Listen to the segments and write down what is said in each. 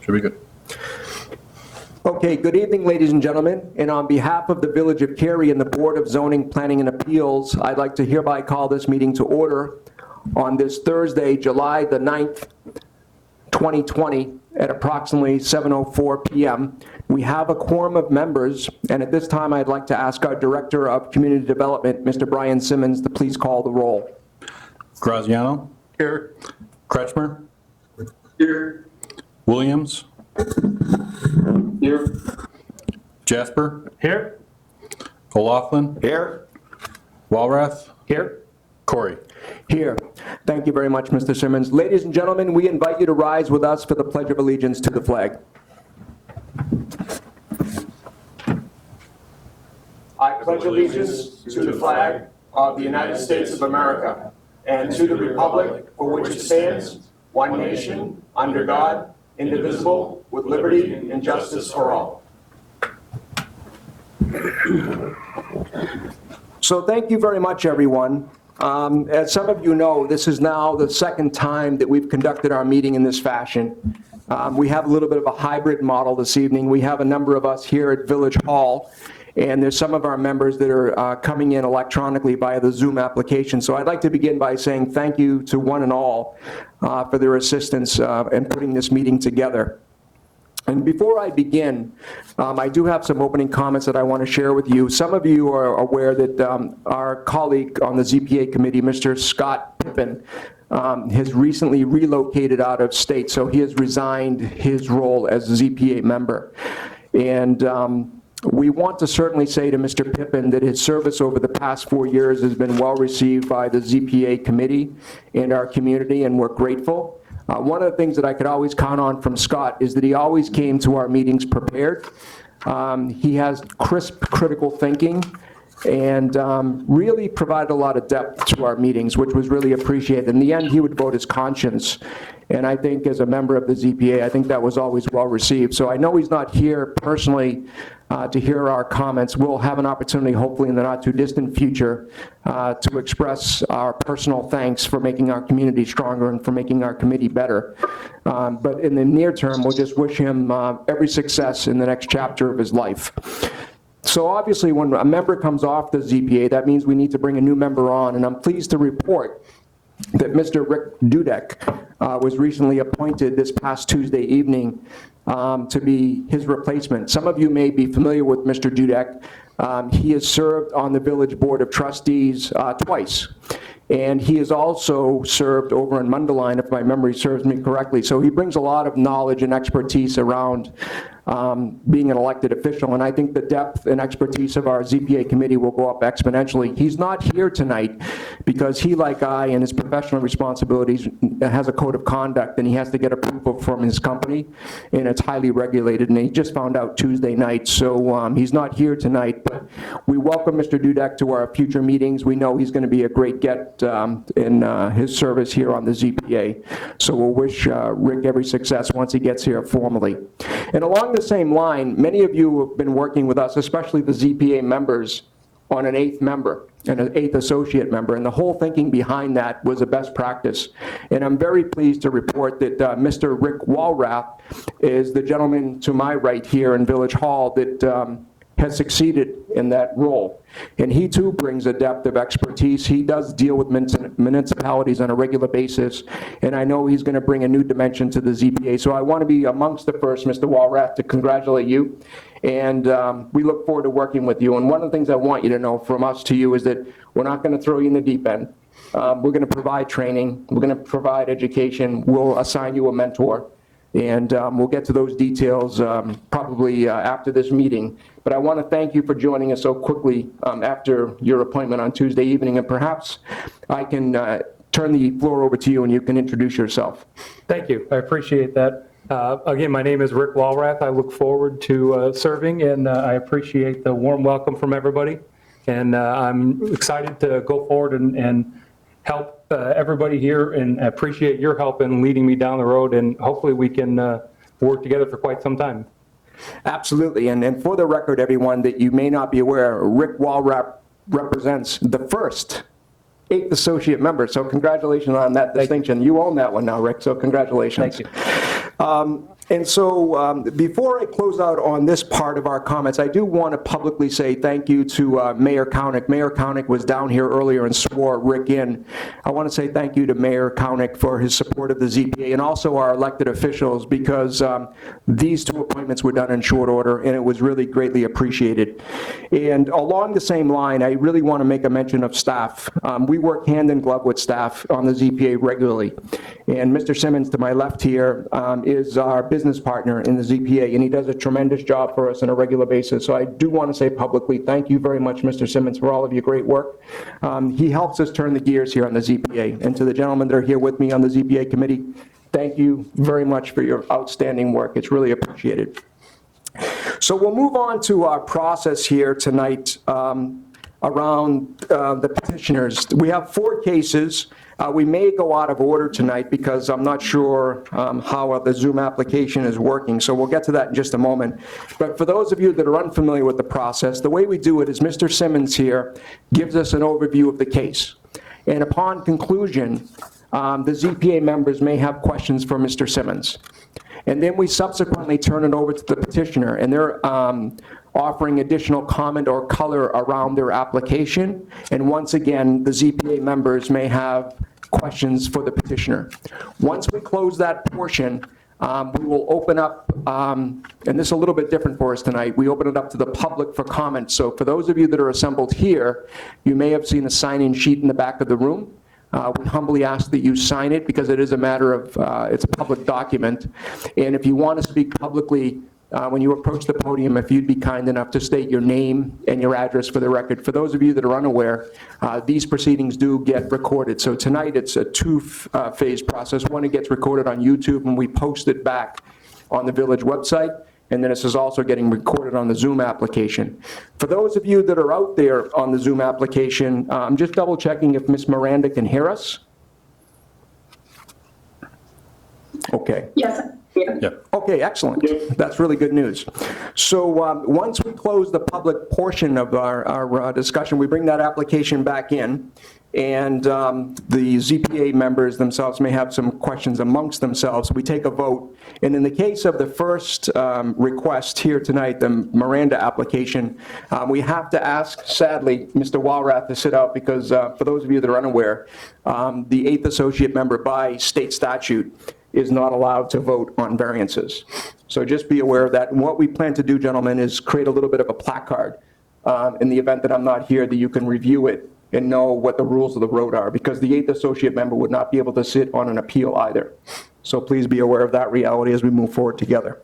Should be good. Okay, good evening, ladies and gentlemen. And on behalf of the Village of Kerry and the Board of Zoning, Planning, and Appeals, I'd like to hereby call this meeting to order on this Thursday, July the 9th, 2020, at approximately 7:04 p.m. We have a quorum of members, and at this time, I'd like to ask our Director of Community Development, Mr. Brian Simmons, to please call the roll. Graziano. Here. Kretschmer. Here. Williams. Here. Jasper. Here. O'Loughlin. Here. Walrath. Here. Corey. Here. Thank you very much, Mr. Simmons. Ladies and gentlemen, we invite you to rise with us for the Pledge of Allegiance to the flag. I pledge allegiance to the flag of the United States of America and to the republic for which it stands, one nation, under God, indivisible, with liberty and justice for all. So thank you very much, everyone. As some of you know, this is now the second time that we've conducted our meeting in this fashion. We have a little bit of a hybrid model this evening. We have a number of us here at Village Hall, and there's some of our members that are coming in electronically via the Zoom application. So I'd like to begin by saying thank you to one and all for their assistance in putting this meeting together. And before I begin, I do have some opening comments that I want to share with you. Some of you are aware that our colleague on the ZPA committee, Mr. Scott Pippin, has recently relocated out of state, so he has resigned his role as a ZPA member. And we want to certainly say to Mr. Pippin that his service over the past 4 years has been well received by the ZPA committee and our community, and we're grateful. One of the things that I could always count on from Scott is that he always came to our meetings prepared. He has crisp, critical thinking, and really provided a lot of depth to our meetings, which was really appreciated. In the end, he would vote his conscience, and I think as a member of the ZPA, I think that was always well received. So I know he's not here personally to hear our comments. We'll have an opportunity, hopefully in the not too distant future, to express our personal thanks for making our community stronger and for making our committee better. But in the near term, we'll just wish him every success in the next chapter of his life. So obviously, when a member comes off the ZPA, that means we need to bring a new member on, and I'm pleased to report that Mr. Rick Dudek was recently appointed this past Tuesday evening to be his replacement. Some of you may be familiar with Mr. Dudek. He has served on the Village Board of Trustees twice, and he has also served over in Mundelein, if my memory serves me correctly. So he brings a lot of knowledge and expertise around being an elected official, and I think the depth and expertise of our ZPA committee will go up exponentially. He's not here tonight because he, like I, in his professional responsibilities, has a code of conduct, and he has to get approval from his company, and it's highly regulated, and he just found out Tuesday night, so he's not here tonight. But we welcome Mr. Dudek to our future meetings. We know he's going to be a great get in his service here on the ZPA, so we'll wish Rick every success once he gets here formally. And along the same line, many of you have been working with us, especially the ZPA members, on an 8th member and an 8th associate member, and the whole thinking behind that was a best practice. And I'm very pleased to report that Mr. Rick Walrath is the gentleman to my right here in Village Hall that has succeeded in that role. And he too brings a depth of expertise. He does deal with municipalities on a regular basis, and I know he's going to bring a new dimension to the ZPA. So I want to be amongst the first, Mr. Walrath, to congratulate you, and we look forward to working with you. And one of the things I want you to know from us to you is that we're not going to throw you in the deep end. We're going to provide training. We're going to provide education. We'll assign you a mentor. And we'll get to those details probably after this meeting. But I want to thank you for joining us so quickly after your appointment on Tuesday evening. And perhaps I can turn the floor over to you and you can introduce yourself. Thank you. I appreciate that. Again, my name is Rick Walrath. I look forward to serving, and I appreciate the warm welcome from everybody. And I'm excited to go forward and help everybody here, and appreciate your help in leading me down the road, and hopefully we can work together for quite some time. Absolutely, and for the record, everyone, that you may not be aware, Rick Walrath represents the first 8th associate member, so congratulations on that distinction. You own that one now, Rick, so congratulations. Thank you. And so before I close out on this part of our comments, I do want to publicly say thank you to Mayor Kounick. Mayor Kounick was down here earlier and swore Rick in. I want to say thank you to Mayor Kounick for his support of the ZBA and also our elected officials, because these two appointments were done in short order, and it was really greatly appreciated. And along the same line, I really want to make a mention of staff. We work hand in glove with staff on the ZBA regularly. And Mr. Simmons, to my left here, is our business partner in the ZPA, and he does a tremendous job for us on a regular basis. So I do want to say publicly, thank you very much, Mr. Simmons, for all of your great work. He helps us turn the gears here on the ZPA. And to the gentlemen that are here with me on the ZPA committee, thank you very much for your outstanding work. It's really appreciated. So we'll move on to our process here tonight around the petitioners. We have 4 cases. We may go out of order tonight because I'm not sure how the Zoom application is working, so we'll get to that in just a moment. But for those of you that are unfamiliar with the process, the way we do it is Mr. Simmons here gives us an overview of the case. And upon conclusion, the ZPA members may have questions for Mr. Simmons. And then we subsequently turn it over to the petitioner, and they're offering additional comment or color around their application. And once again, the ZPA members may have questions for the petitioner. Once we close that portion, we will open up, and this is a little bit different for us tonight, we open it up to the public for comment. So for those of you that are assembled here, you may have seen a sign-in sheet in the back of the room. We humbly ask that you sign it because it is a matter of, it's a public document. And if you want to speak publicly, when you approach the podium, if you'd be kind enough to state your name and your address for the record. For those of you that are unaware, these proceedings do get recorded. So tonight it's a 2-phase process. One, it gets recorded on YouTube and we post it back on the village website. And then this is also getting recorded on the Zoom application. For those of you that are out there on the Zoom application, I'm just double checking if Ms. Miranda can hear us. Okay. Yes. Yeah. Okay, excellent. That's really good news. So once we close the public portion of our discussion, we bring that application back in, and the ZPA members themselves may have some questions amongst themselves. We take a vote, and in the case of the first request here tonight, the Miranda application, we have to ask, sadly, Mr. Walrath to sit out because for those of you that are unaware, the 8th associate member by state statute is not allowed to vote on variances. So just be aware of that. And what we plan to do, gentlemen, is create a little bit of a placard in the event that I'm not here, that you can review it and know what the rules of the road are, because the 8th associate member would not be able to sit on an appeal either. So please be aware of that reality as we move forward together.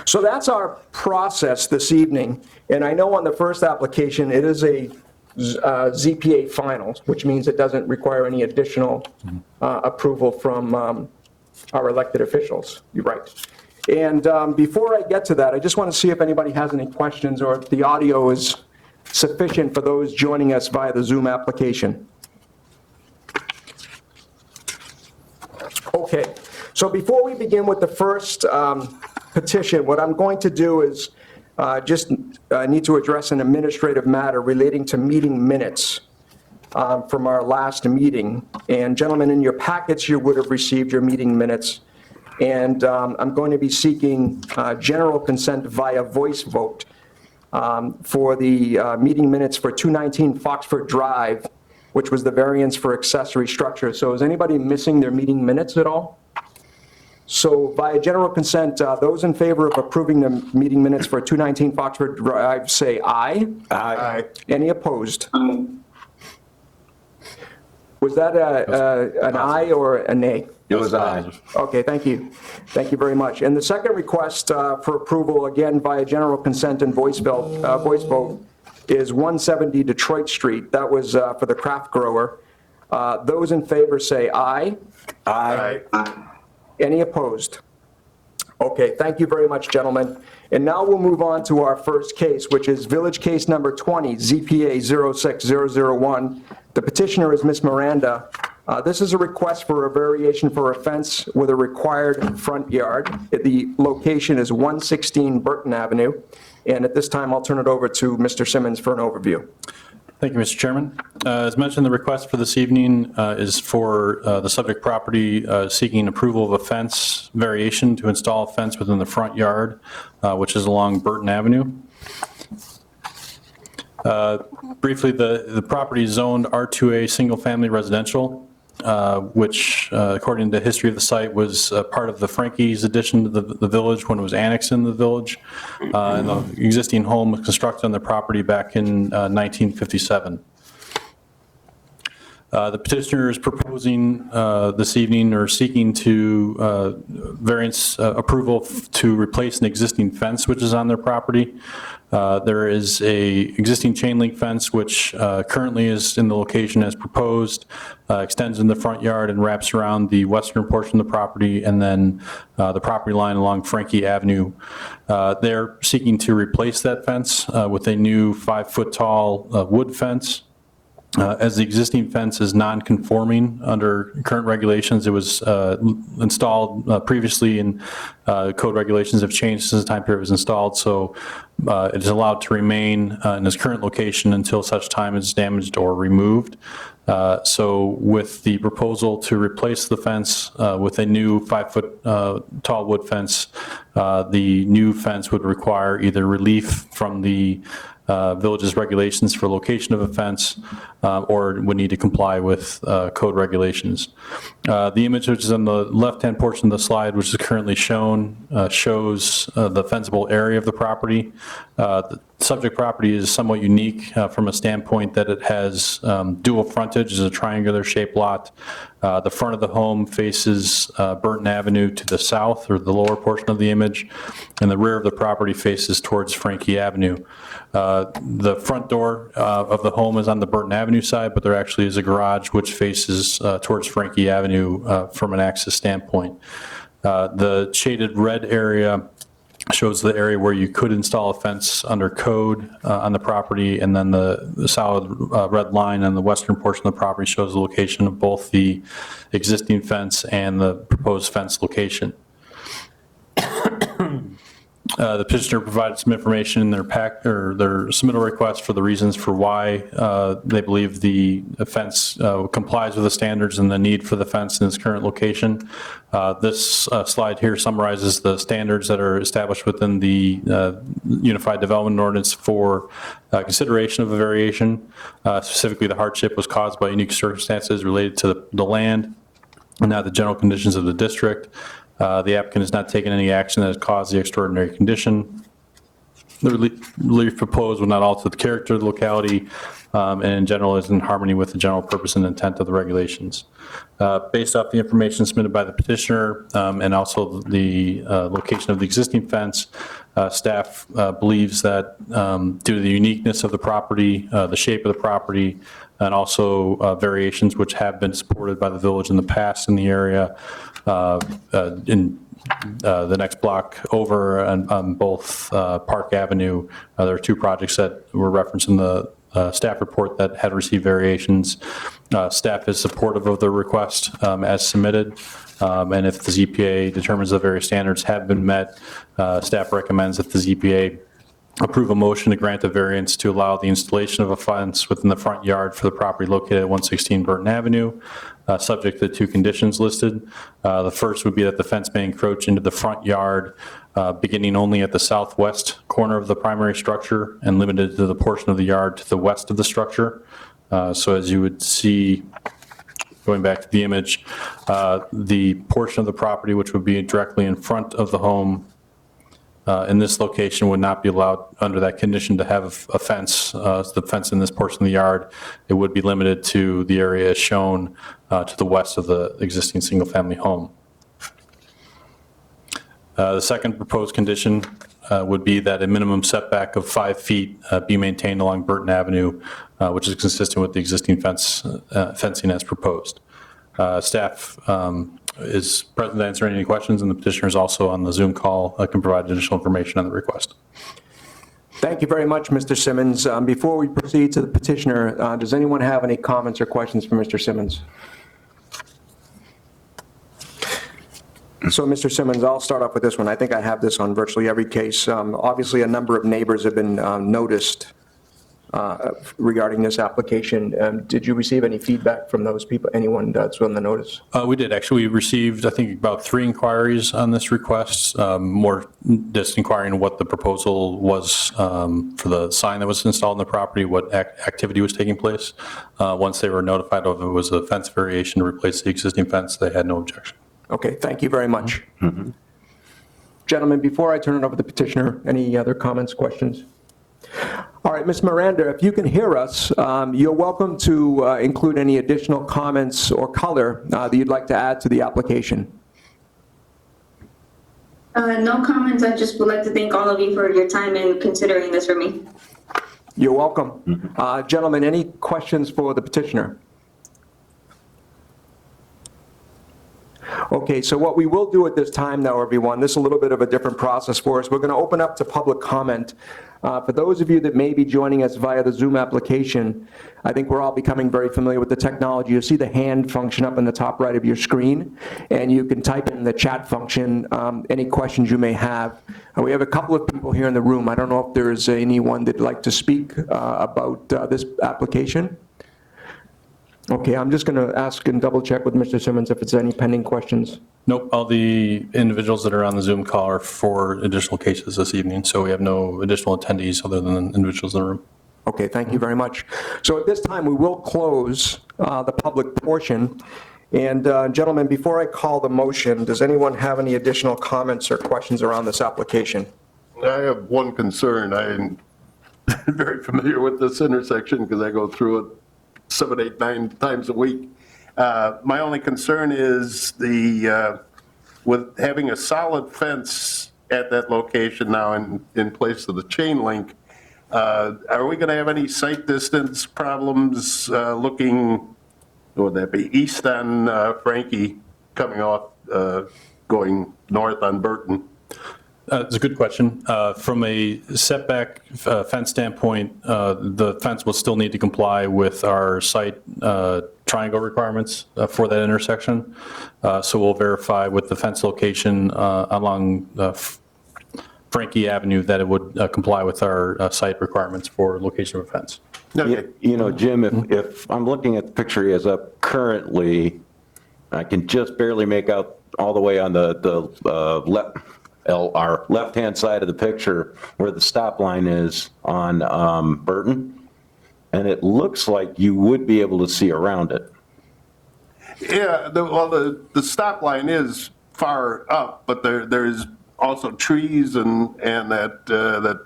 So that's our process this evening. And I know on the first application, it is a ZPA finals, which means it doesn't require any additional approval from our elected officials. You're right. And before I get to that, I just want to see if anybody has any questions or if the audio is sufficient for those joining us via the Zoom application. Okay, so before we begin with the first petition, what I'm going to do is need to address an administrative matter relating to meeting minutes from our last meeting. And gentlemen, in your packets, you would have received your meeting minutes. And I'm going to be seeking general consent via voice vote for the meeting minutes for 219 Foxford Drive, which was the variance for accessory structure. So is anybody missing their meeting minutes at all? So by general consent, those in favor of approving the meeting minutes for 219 Foxford Drive say aye. Aye. Any opposed? Was that an aye or a nay? It was aye. Okay, thank you. Thank you very much. And the second request for approval, again, via general consent and voice vote, is 170 Detroit Street. That was for the craft grower. Those in favor say aye. Aye. Any opposed? Okay, thank you very much, gentlemen. And now we'll move on to our first case, which is Village Case Number 20, ZPA 06001. The petitioner is Ms. Miranda. This is a request for a variation for a fence with a required front yard. The location is 116 Burton Avenue. And at this time, I'll turn it over to Mr. Simmons for an overview. Thank you, Mr. Chairman. As mentioned, the request for this evening is for the subject property seeking approval of a fence variation to install a fence within the front yard, which is along Burton Avenue. Briefly, the property is zoned R2A single-family residential, which, according to the history of the site, was part of the Frankie's addition to the village when it was annexed in the village. And the existing home was constructed on the property back in 1957. The petitioner is proposing this evening or seeking to variance approval to replace an existing fence which is on their property. There is a existing chain link fence which currently is in the location as proposed, extends in the front yard and wraps around the western portion of the property and then the property line along Frankie Avenue. They're seeking to replace that fence with a new 5-foot tall wood fence. As the existing fence is non-conforming under current regulations, it was installed previously and code regulations have changed since the time period was installed, so it is allowed to remain in its current location until such time it's damaged or removed. So with the proposal to replace the fence with a new 5-foot tall wood fence, the new fence would require either relief from the village's regulations for location of a fence or would need to comply with code regulations. The image which is on the left-hand portion of the slide, which is currently shown, shows the fenceable area of the property. The subject property is somewhat unique from a standpoint that it has dual frontage, is a triangular shaped lot. The front of the home faces Burton Avenue to the south, or the lower portion of the image, and the rear of the property faces towards Frankie Avenue. The front door of the home is on the Burton Avenue side, but there actually is a garage which faces towards Frankie Avenue from an access standpoint. The shaded red area shows the area where you could install a fence under code on the property, and then the solid red line on the western portion of the property shows the location of both the existing fence and the proposed fence location. The petitioner provided some information in their their submittal request for the reasons for why they believe the fence complies with the standards and the need for the fence in its current location. This slide here summarizes the standards that are established within the Unified Development Ordinance for consideration of a variation. Specifically, the hardship was caused by unique circumstances related to the land and not the general conditions of the district. The applicant has not taken any action that has caused the extraordinary condition. The relief proposed will not alter the character of the locality and in general is in harmony with the general purpose and intent of the regulations. Based off the information submitted by the petitioner and also the location of the existing fence, staff believes that due to the uniqueness of the property, the shape of the property, and also variations which have been supported by the village in the past in the area, in the next block over on both Park Avenue, there are two projects that were referenced in the staff report that had received variations. Staff is supportive of the request as submitted, and if the ZPA determines the various standards have been met, staff recommends that the ZPA approve a motion to grant a variance to allow the installation of a fence within the front yard for the property located at 116 Burton Avenue, subject to the two conditions listed. The first would be that the fence may encroach into the front yard, beginning only at the southwest corner of the primary structure and limited to the portion of the yard to the west of the structure. So as you would see, going back to the image, the portion of the property which would be directly in front of the home in this location would not be allowed under that condition to have a fence, the fence in this portion of the yard. It would be limited to the area shown to the west of the existing single-family home. The second proposed condition would be that a minimum setback of 5 feet be maintained along Burton Avenue, which is consistent with the existing fencing as proposed. Staff is present to answer any questions, and the petitioner is also on the Zoom call, can provide additional information on the request. Thank you very much, Mr. Simmons. Before we proceed to the petitioner, does anyone have any comments or questions for Mr. Simmons? So, Mr. Simmons, I'll start off with this one. I think I have this on virtually every case. Obviously, a number of neighbors have been noticed regarding this application. Did you receive any feedback from those people, anyone that's on the notice? We did, actually. We received, I think, about 3 inquiries on this request, more just inquiring what the proposal was for the sign that was installed on the property, what activity was taking place. Once they were notified of it was a fence variation to replace the existing fence, they had no objection. Okay, thank you very much. Gentlemen, before I turn it over to the petitioner, any other comments, questions? All right, Ms. Miranda, if you can hear us, you're welcome to include any additional comments or color that you'd like to add to the application. No comments. I just would like to thank all of you for your time and considering this for me. You're welcome. Gentlemen, any questions for the petitioner? Okay, so what we will do at this time now, everyone, this is a little bit of a different process for us. We're going to open up to public comment. For those of you that may be joining us via the Zoom application, I think we're all becoming very familiar with the technology. You'll see the hand function up in the top right of your screen, and you can type in the chat function any questions you may have. We have a couple of people here in the room. I don't know if there's anyone that'd like to speak about this application. Okay, I'm just going to ask and double check with Mr. Simmons if it's any pending questions. Nope, all the individuals that are on the Zoom call are for additional cases this evening, so we have no additional attendees other than individuals in the room. Okay, thank you very much. So at this time, we will close the public portion. And gentlemen, before I call the motion, does anyone have any additional comments or questions around this application? I have one concern. I'm very familiar with this intersection because I go through it 7, 8, 9 times a week. My only concern is with having a solid fence at that location now in place of the chain link, are we going to have any sight distance problems looking, what would that be, east on Frankie coming off, going north on Burton? It's a good question. From a setback fence standpoint, the fence will still need to comply with our site triangle requirements for that intersection. So we'll verify with the fence location along Frankie Avenue that it would comply with our site requirements for location of a fence. Okay. You know, Jim, if I'm looking at the picture he has up currently, I can just barely make out all the way on the our left-hand side of the picture where the stop line is on Burton, and it looks like you would be able to see around it. Yeah, the stop line is far up, but there's also trees and that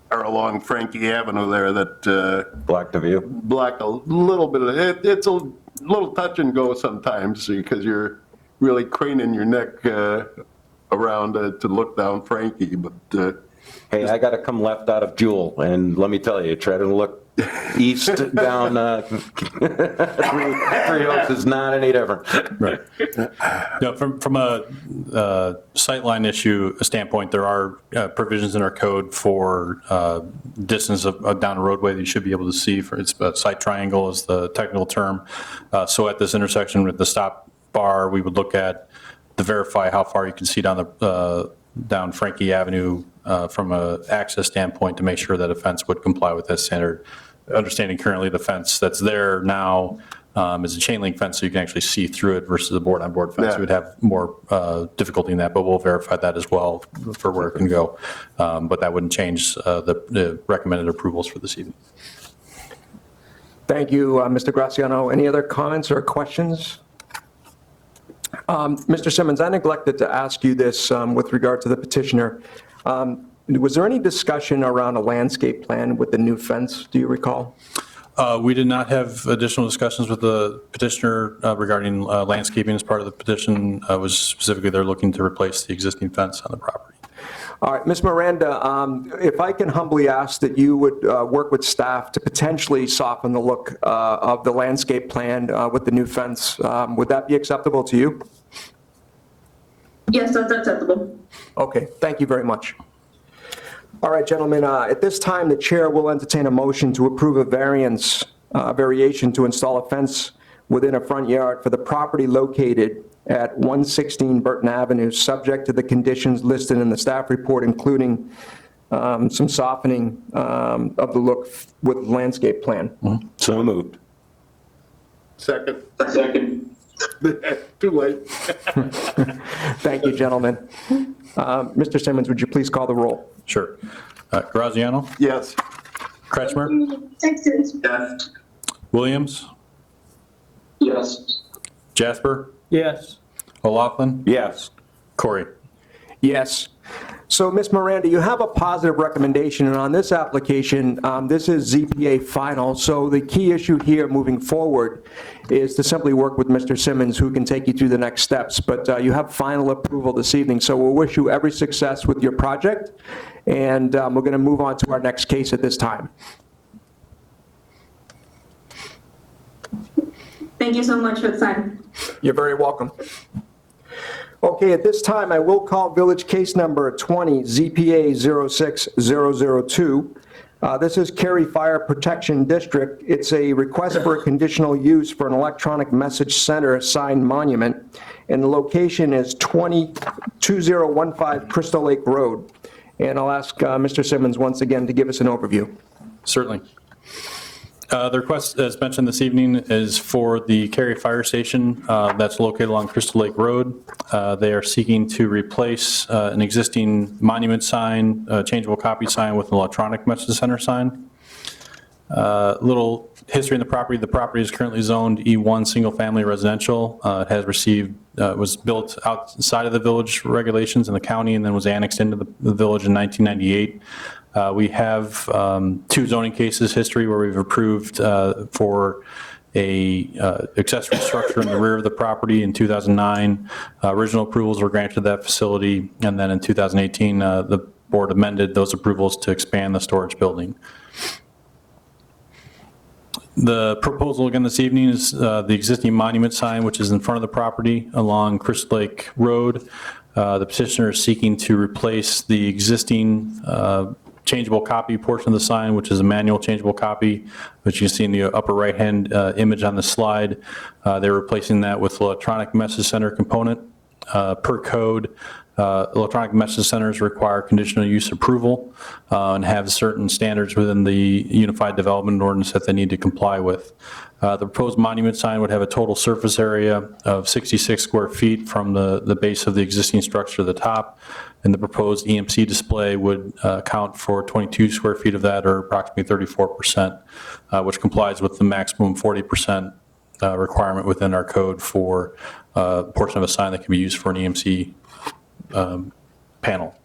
are along Frankie Avenue there that Block the view. block a little bit of it. It's a little touch and go sometimes because you're really craning your neck around to look down Frankie, but Hey, I got to come left out of Jewel, and let me tell you, try to look east down Three Oaks is not any different. Right. No, from a sightline issue standpoint, there are provisions in our code for distance of down a roadway that you should be able to see. It's a sight triangle is the technical term. So at this intersection with the stop bar, we would look at to verify how far you can see down Frankie Avenue from an access standpoint to make sure that a fence would comply with that standard. Understanding currently the fence that's there now is a chain link fence, so you can actually see through it versus a board-on-board fence. Yeah. You would have more difficulty in that, but we'll verify that as well for where it can go. But that wouldn't change the recommended approvals for this evening. Thank you, Mr. Graziano. Any other comments or questions? Mr. Simmons, I neglected to ask you this with regard to the petitioner. Was there any discussion around a landscape plan with the new fence, do you recall? We did not have additional discussions with the petitioner regarding landscaping as part of the petition. Was specifically they're looking to replace the existing fence on the property. All right, Ms. Miranda, if I can humbly ask that you would work with staff to potentially soften the look of the landscape plan with the new fence, would that be acceptable to you? Yes, that's acceptable. Okay, thank you very much. All right, gentlemen, at this time, the chair will entertain a motion to approve a variation to install a fence within a front yard for the property located at 116 Burton Avenue, subject to the conditions listed in the staff report, including some softening of the look with landscape plan. So moved. Second. Second. Too late. Thank you, gentlemen. Mr. Simmons, would you please call the roll? Sure. Graziano, Yes. Kretschmer, Texas. Yes. Williams, Yes. Jasper, Yes. O'Loughlin, Yes. Corey. Yes. So, Ms. Miranda, you have a positive recommendation, and on this application, this is ZPA final, so the key issue here moving forward is to simply work with Mr. Simmons, who can take you through the next steps. But you have final approval this evening, so we'll wish you every success with your project, and we're going to move on to our next case at this time. Thank you so much for the time. You're very welcome. Okay, at this time, I will call village case number 20, ZPA 06002. This is Kerry Fire Protection District. It's a request for a conditional use for an electronic message center sign monument, and the location is 2015 Crystal Lake Road. And I'll ask Mr. Simmons once again to give us an overview. Certainly. The request, as mentioned this evening, is for the Kerry Fire Station that's located along Crystal Lake Road. They are seeking to replace an existing monument sign, changeable copy sign with an electronic message center sign. Little history in the property. The property is currently zoned E1 single family residential. It has received, was built outside of the village regulations in the county and then was annexed into the village in 1998. We have two zoning cases history where we've approved for a accessory structure in the rear of the property in 2009. Original approvals were granted to that facility, and then in 2018, the board amended those approvals to expand the storage building. The proposal again this evening is the existing monument sign, which is in front of the property along Crystal Lake Road. The petitioner is seeking to replace the existing changeable copy portion of the sign, which is a manual changeable copy, which you see in the upper right-hand image on the slide. They're replacing that with electronic message center component. Per code, electronic message centers require conditional use approval and have certain standards within the Unified Development Ordinance that they need to comply with. The proposed monument sign would have a total surface area of 66 square feet from the base of the existing structure to the top, and the proposed EMC display would account for 22 square feet of that, or approximately 34%, which complies with the maximum 40% requirement within our code for a portion of a sign that can be used for an EMC panel.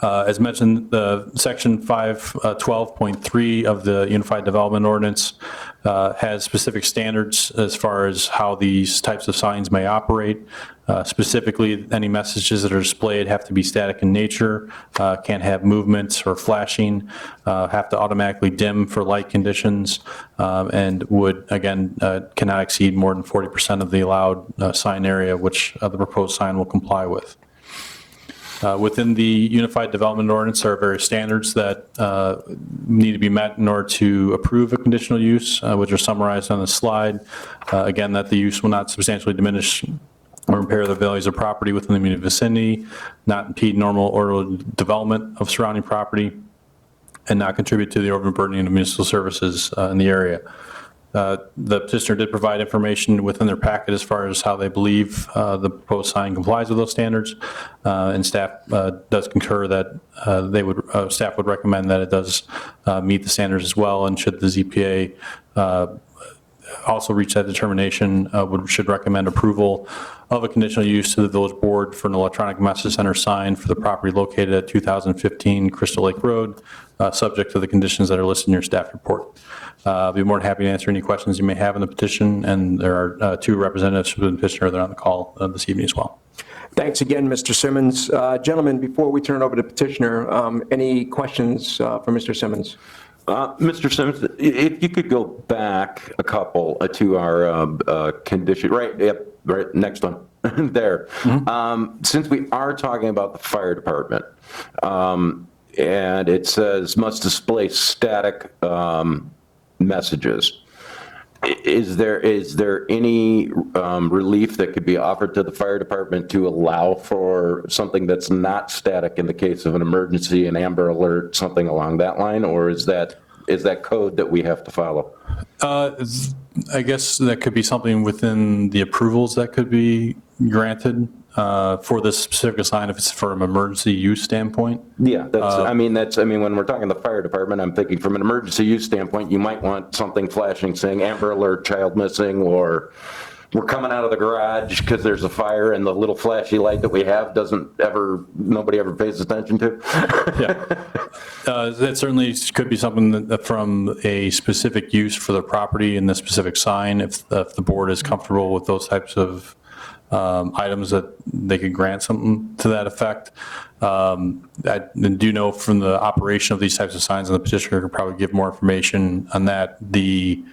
As mentioned, the section 512.3 of the Unified Development Ordinance has specific standards as far as how these types of signs may operate. Specifically, any messages that are displayed have to be static in nature, can't have movements or flashing, have to automatically dim for light conditions, and would, again, cannot exceed more than 40% of the allowed sign area, which the proposed sign will comply with. Within the Unified Development Ordinance, there are various standards that need to be met in order to approve a conditional use, which are summarized on the slide. Again, that the use will not substantially diminish or impair the values of property within the immediate vicinity, not impede normal orderly development of surrounding property, and not contribute to the overburdening of municipal services in the area. The petitioner did provide information within their packet as far as how they believe the proposed sign complies with those standards, and staff does concur that staff would recommend that it does meet the standards as well, and should the ZPA also reach that determination, should recommend approval of a conditional use to the village board for an electronic message center sign for the property located at 2015 Crystal Lake Road, subject to the conditions that are listed in your staff report. I'll be more than happy to answer any questions you may have in the petition, and there are two representatives from the petitioner that are on the call this evening as well. Thanks again, Mr. Simmons. Gentlemen, before we turn it over to petitioner, any questions for Mr. Simmons? Mr. Simmons, if you could go back a couple to our condition, right next one, there. Since we are talking about the fire department, and it says must display static messages, Is there any relief that could be offered to the fire department to allow for something that's not static in the case of an emergency, an Amber Alert, something along that line? Or is that code that we have to follow? I guess that could be something within the approvals that could be granted for this specific sign if it's from an emergency use standpoint. Yeah, I mean, when we're talking the fire department, I'm thinking from an emergency use standpoint, you might want something flashing saying Amber Alert, child missing, or we're coming out of the garage because there's a fire, and the little flashy light that we have nobody ever pays attention to. That certainly could be something that from a specific use for the property and the specific sign, if the board is comfortable with those types of items, that they could grant something to that effect. I do know from the operation of these types of signs, and the petitioner could probably give more information on that, the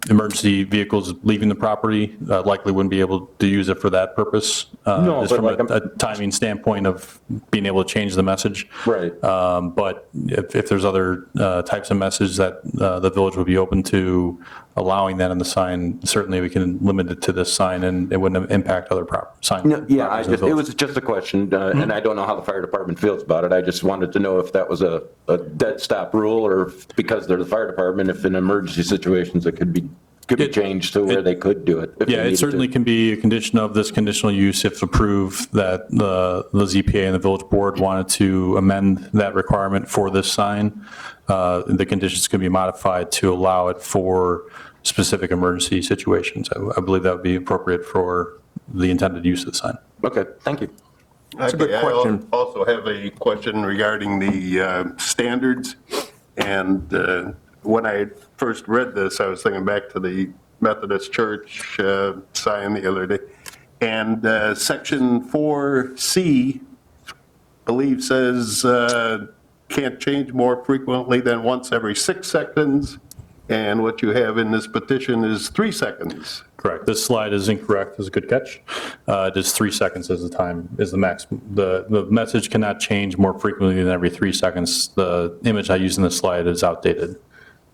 emergency vehicles leaving the property likely wouldn't be able to use it for that purpose. No, just but from a timing standpoint of being able to change the message. Right. But if there's other types of message that the village would be open to allowing that on the sign, certainly we can limit it to this sign, and it wouldn't impact other signs. No, yeah, it was just a question, and I don't know how the fire department feels about it. I just wanted to know if that was a dead stop rule, or if, because they're the fire department, if in emergency situations it could be changed to where they could do it. Yeah, it certainly can be a condition of this conditional use if approved that the ZPA and the village board wanted to amend that requirement for this sign. The conditions can be modified to allow it for specific emergency situations. I believe that would be appropriate for the intended use of the sign. Okay, thank you. That's a good question. I also have a question regarding the standards. And when I first read this, I was thinking back to the Methodist Church sign the other day. And section 4C, I believe, says can't change more frequently than once every 6 seconds. And what you have in this petition is 3 seconds. Correct. This slide is incorrect. It's a good catch. It is 3 seconds as the time is the max. The message cannot change more frequently than every 3 seconds. The image I use in this slide is outdated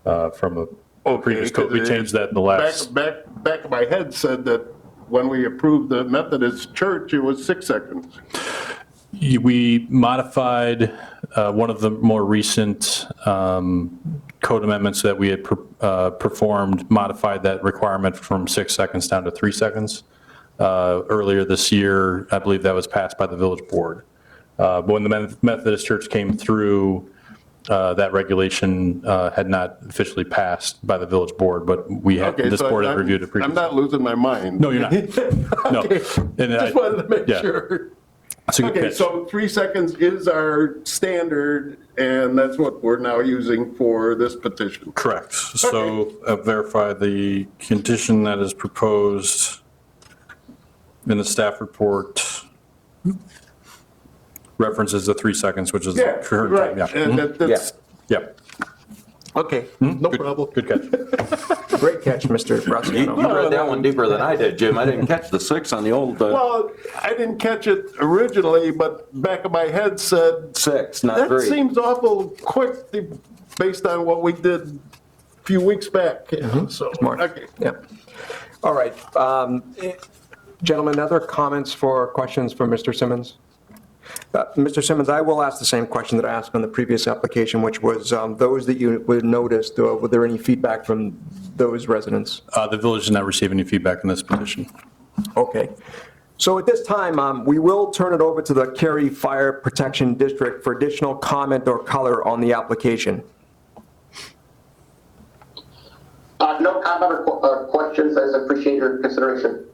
from a previous code. We changed that in the last. Back of my head said that when we approved the Methodist Church, it was 6 seconds. We modified one of the more recent code amendments that we had performed, modified that requirement from 6 seconds down to 3 seconds. Earlier this year, I believe that was passed by the village board. But when the Methodist Church came through, that regulation had not officially passed by the village board, but we had, Okay, this so board had reviewed it previously. I'm not losing my mind. No, you're not. No. Okay, And just wanted to make yeah. sure. That's a good Okay, catch. so 3 seconds is our standard, and that's what we're now using for this petition. Correct. So verify the condition that is proposed in the staff report references the 3 seconds, which is Yeah, the current right. time. Yeah. And that's, Yep. okay, no problem. Good catch. Great catch, Mr. You Brasiliano. read that one deeper than I did, Jim. I didn't catch the 6 on the old Well, I didn't catch it originally, but back of my head said, 6, not that 3. seems awful quick based on what we did a few weeks back. So, Smart. okay. Yeah. All right. Gentlemen, other comments for questions for Mr. Simmons? Mr. Simmons, I will ask the same question that I asked on the previous application, which was those that you would noticed, were there any feedback from those residents? The village did not receive any feedback on this petition. Okay. So at this time, we will turn it over to the Kerry Fire Protection District for additional comment or color on the application. No comment or questions. I appreciate your consideration.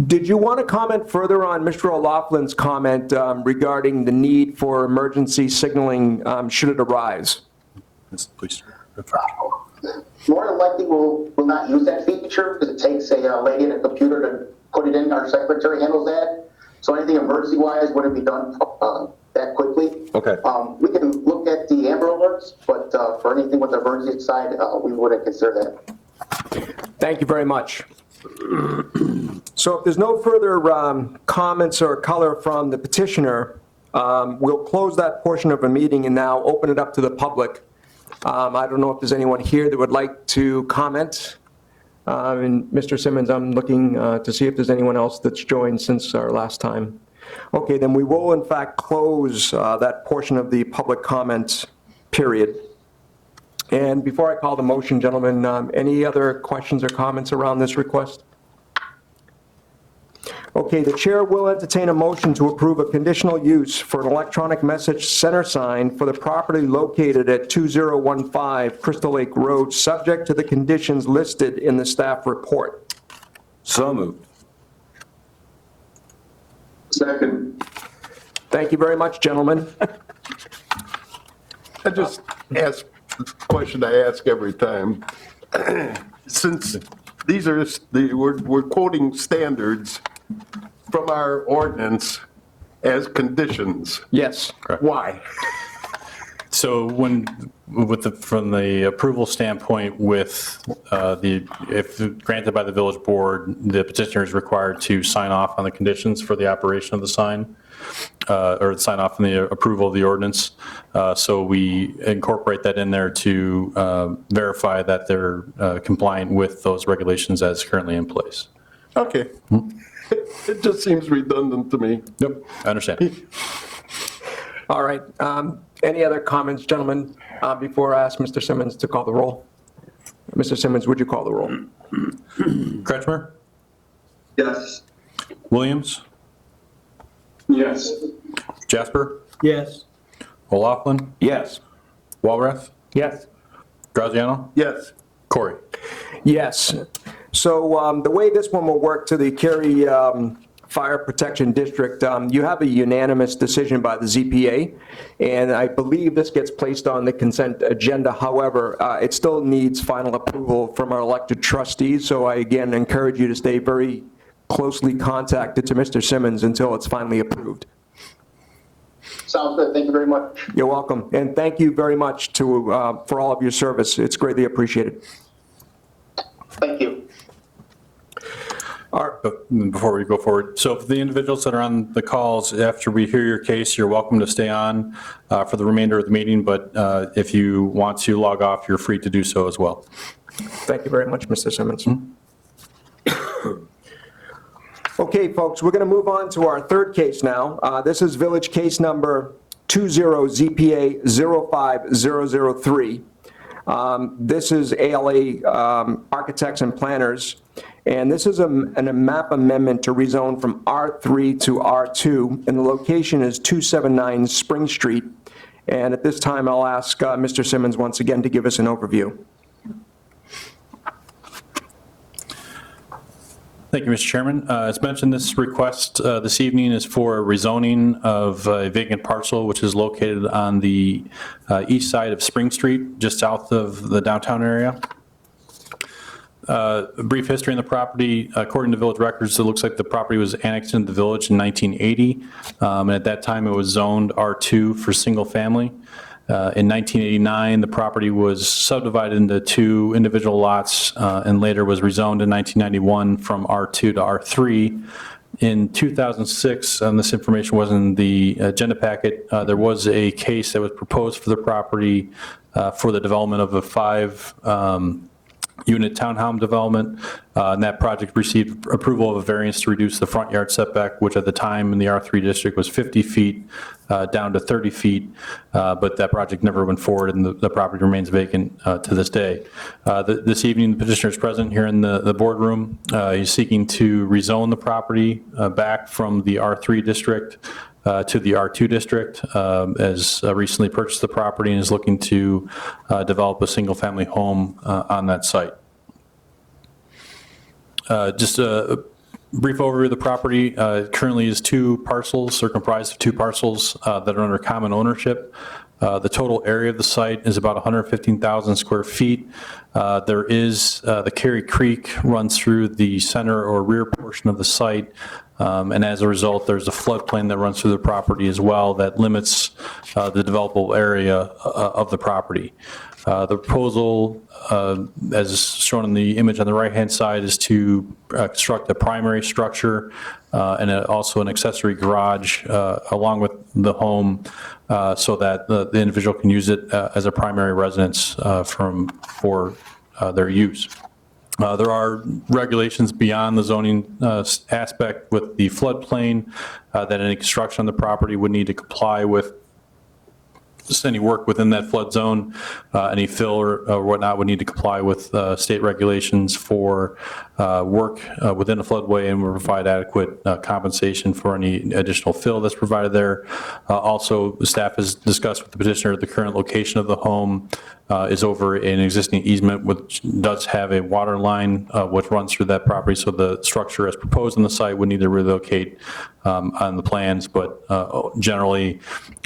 Did you want to comment further on Mr. O'Loughlin's comment regarding the need for emergency signaling should it arise? Please. More than likely, we'll not use that feature because it takes a lady in a computer to put it in. Our secretary handles that. So anything emergency-wise wouldn't be done that quickly. Okay. We can look at the Amber Alerts, but for anything with the emergency side, we wouldn't consider that. Thank you very much. So if there's no further comments or color from the petitioner, we'll close that portion of the meeting and now open it up to the public I don't know if there's anyone here that would like to comment. And Mr. Simmons, I'm looking to see if there's anyone else that's joined since our last time. Okay, then we will in fact close that portion of the public comment period. And before I call the motion, gentlemen, any other questions or comments around this request? Okay, the chair will entertain a motion to approve a conditional use for an electronic message center sign for the property located at 2015 Crystal Lake Road, subject to the conditions listed in the staff report. So moved. Second. Thank you very much, gentlemen. I just ask the question I ask every time. Since these are, we're quoting standards from our ordinance as conditions. Yes. Why? So from the approval standpoint, if granted by the village board, the petitioner is required to sign off on the conditions for the operation of the sign, or sign off on the approval of the ordinance. So we incorporate that in there to verify that they're compliant with those regulations as currently in place. Okay. It just seems redundant to me. Yep, I understand. All right. Any other comments, gentlemen, before I ask Mr. Simmons to call the roll? Mr. Simmons, would you call the roll? Kretschmer? Yes. Williams? Yes. Jasper? Yes. O'Loughlin? Yes. Walrath? Yes. Graziano? Yes. Corey? Yes. So the way this one will work to the Kerry Fire Protection District, you have a unanimous decision by the ZPA, and I believe this gets placed on the consent agenda. However, it still needs final approval from our elected trustees, so I again encourage you to stay very closely contacted to Mr. Simmons until it's finally approved. Sounds good. Thank you very much. You're welcome, and thank you very much for all of your service. It's greatly appreciated. Thank you. Before we go forward, so for the individuals that are on the calls, after we hear your case, you're welcome to stay on for the remainder of the meeting, but if you want to log off, you're free to do so as well. Thank you very much, Mr. Simmons. Okay, folks, we're going to move on to our third case now. This is village case number 20ZPA 05003. This is ALA Architects and Planners, and this is a map amendment to rezone from R3 to R2, and the location is 279 Spring Street. And at this time, I'll ask Mr. Simmons once again to give us an overview. Thank you, Mr. Chairman. As mentioned, this request this evening is for a rezoning of a vacant parcel, which is located on the east side of Spring Street, just south of the downtown area. A brief history on the property. According to village records, it looks like the property was annexed into the village in 1980. And at that time, it was zoned R2 for single family. In 1989, the property was subdivided into 2 individual lots and later was rezoned in 1991 from R2 to R3. In 2006, and this information was in the agenda packet, there was a case that was proposed for the property for the development of a 5-unit townhome development, and that project received approval of a variance to reduce the front yard setback, which at the time in the R3 district was 50 feet down to 30 feet, but that project never went forward, and the property remains vacant to this day. This evening, the petitioner is present here in the boardroom. He's seeking to rezone the property back from the R3 district to the R2 district, as recently purchased the property and is looking to develop a single-family home on that site. Just a brief overview of the property. Currently is 2 parcels, or comprised of 2 parcels that are under common ownership. The total area of the site is about 115,000 square feet. There is, the Kerry Creek runs through the center or rear portion of the site, and as a result, there's a floodplain that runs through the property as well that limits the developable area of the property. The proposal, as shown in the image on the right-hand side, is to construct a primary structure and also an accessory garage along with the home so that the individual can use it as a primary residence for their use. There are regulations beyond the zoning aspect with the floodplain that any construction on the property would need to comply with. Just any work within that flood zone, any fill or whatnot would need to comply with state regulations for work within a floodway, and will provide adequate compensation for any additional fill that's provided there. Also, the staff has discussed with the petitioner the current location of the home is over an existing easement, which does have a water line which runs through that property, so the structure as proposed on the site would need to relocate on the plans, but generally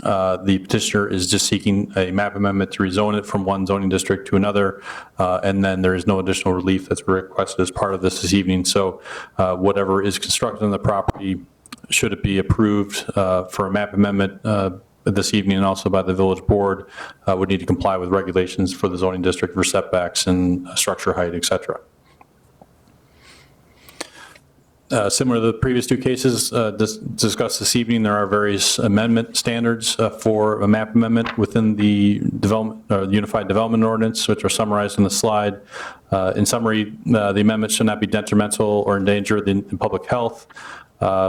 the petitioner is just seeking a map amendment to rezone it from one zoning district to another, and then there is no additional relief that's requested as part of this evening. So whatever is constructed on the property, should it be approved for a map amendment this evening and also by the village board, would need to comply with regulations for the zoning district for setbacks and structure height, et cetera. Similar to the previous two cases discussed this evening, there are various amendment standards for a map amendment within the Unified Development Ordinance, which are summarized in the slide. In summary, the amendment should not be detrimental or endanger the public health,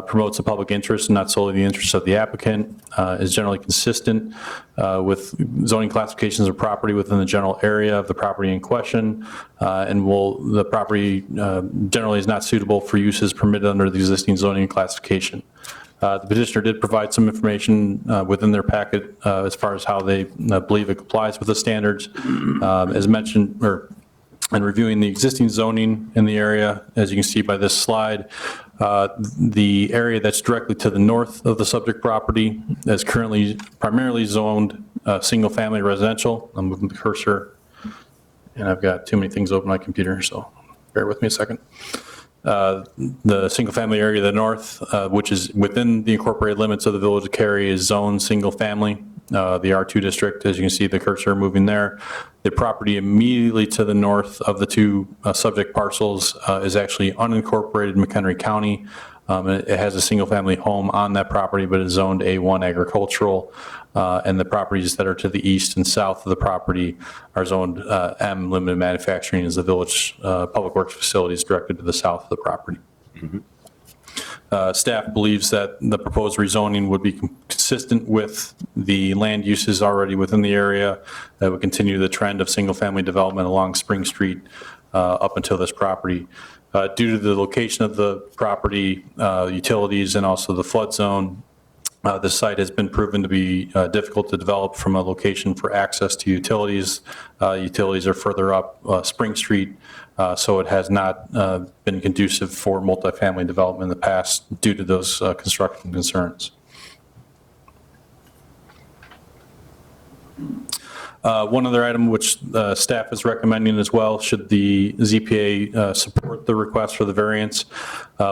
promotes the public interest and not solely the interests of the applicant, is generally consistent with zoning classifications of property within the general area of the property in question, and the property generally is not suitable for uses permitted under the existing zoning classification. The petitioner did provide some information within their packet as far as how they believe it complies with the standards. As mentioned, and reviewing the existing zoning in the area, as you can see by this slide, the area that's directly to the north of the subject property is currently primarily zoned single-family residential. I'm moving the cursor, and I've got too many things open on my computer, so bear with me a second. The single-family area to the north, which is within the incorporated limits of the village of Kerry, is zoned single-family. The R2 district, as you can see the cursor moving there. The property immediately to the north of the two subject parcels is actually unincorporated McHenry County. It has a single-family home on that property, but is zoned A1 agricultural. And the properties that are to the east and south of the property are zoned M limited manufacturing, as the village public works facilities directed to the south of the property. Mm-hmm. Staff believes that the proposed rezoning would be consistent with the land uses already within the area that would continue the trend of single-family development along Spring Street up until this property. Due to the location of the property, utilities, and also the flood zone, the site has been proven to be difficult to develop from a location for access to utilities. Utilities are further up Spring Street, so it has not been conducive for multifamily development in the past due to those construction concerns. One other item which staff is recommending as well, should the ZPA support the request for the variance.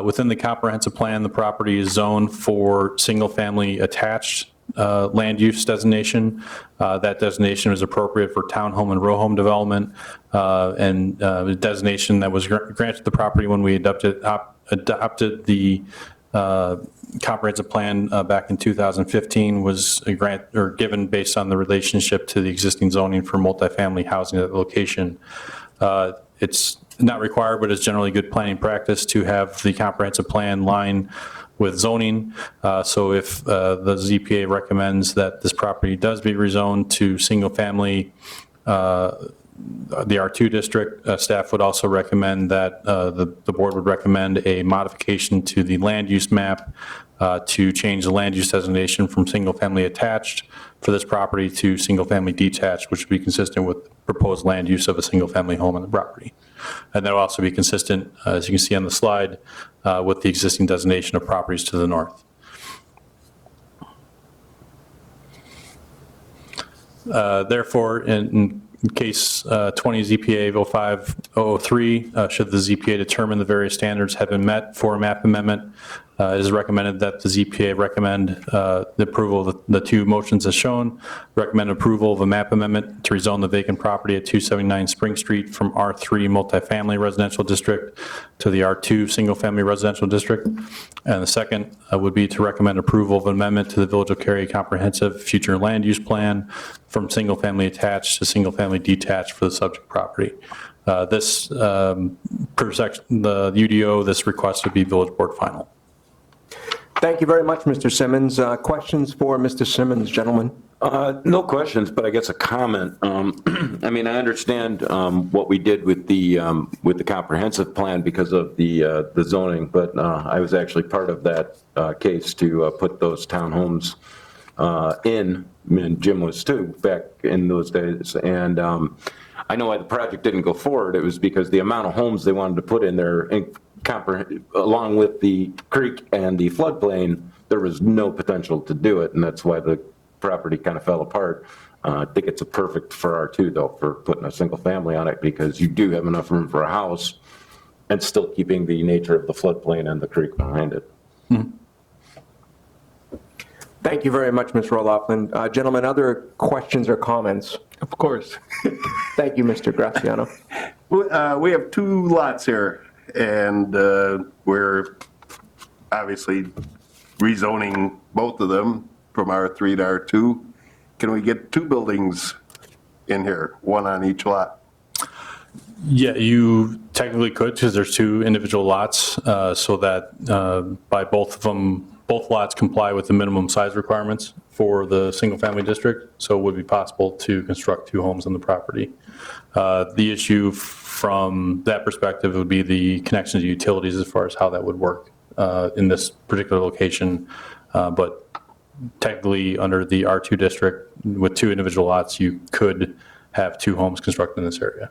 Within the comprehensive plan, the property is zoned for single-family attached land use designation. That designation is appropriate for townhome and row home development, and the designation that was granted the property when we adopted the comprehensive plan back in 2015 was given based on the relationship to the existing zoning for multifamily housing at the location. It's not required, but it's generally good planning practice to have the comprehensive plan line with zoning. So if the ZPA recommends that this property does be rezoned to single family, the R2 district, staff would also recommend that the board would recommend a modification to the land use map to change the land use designation from single family attached for this property to single family detached, which would be consistent with proposed land use of a single family home on the property. And that will also be consistent, as you can see on the slide, with the existing designation of properties to the north. Therefore, in Case 20 ZPA 05003, should the ZPA determine the various standards have been met for a map amendment, it is recommended that the ZPA recommend the approval of the two motions as shown. Recommend approval of a map amendment to rezone the vacant property at 279 Spring Street from R3 multifamily residential district to the R2 single-family residential district. And the second would be to recommend approval of an amendment to the Village of Kerry Comprehensive Future Land Use Plan from single-family attached to single-family detached for the subject property. This, per section, the UDO, this request would be Village Board final. Thank you very much, Mr. Simmons. Questions for Mr. Simmons, gentlemen? No questions, but I guess a comment. I mean, I understand what we did with the comprehensive plan because of the zoning, but I was actually part of that case to put those townhomes in, and Jim was too, back in those days. And I know why the project didn't go forward. It was because the amount of homes they wanted to put in there, along with the creek and the floodplain, there was no potential to do it, and that's why the property kind of fell apart. I think it's a perfect for R2 though, for putting a single family on it, because you do have enough room for a house and still keeping the nature of the floodplain and the creek behind it. Thank you very much, Mr. O'Loughlin. Gentlemen, other questions or comments? Of course. Thank you, Mr. Graziano. We have two lots here, and we're obviously rezoning both of them from R3 to R2. Can we get two buildings in here, one on each lot? Yeah, you technically could, because there's two individual lots, so that by both of them, both lots comply with the minimum size requirements for the single-family district, so it would be possible to construct two homes on the property. The issue from that perspective would be the connection to utilities as far as how that would work in this particular location. But technically, under the R2 district, with two individual lots, you could have two homes constructed in this area.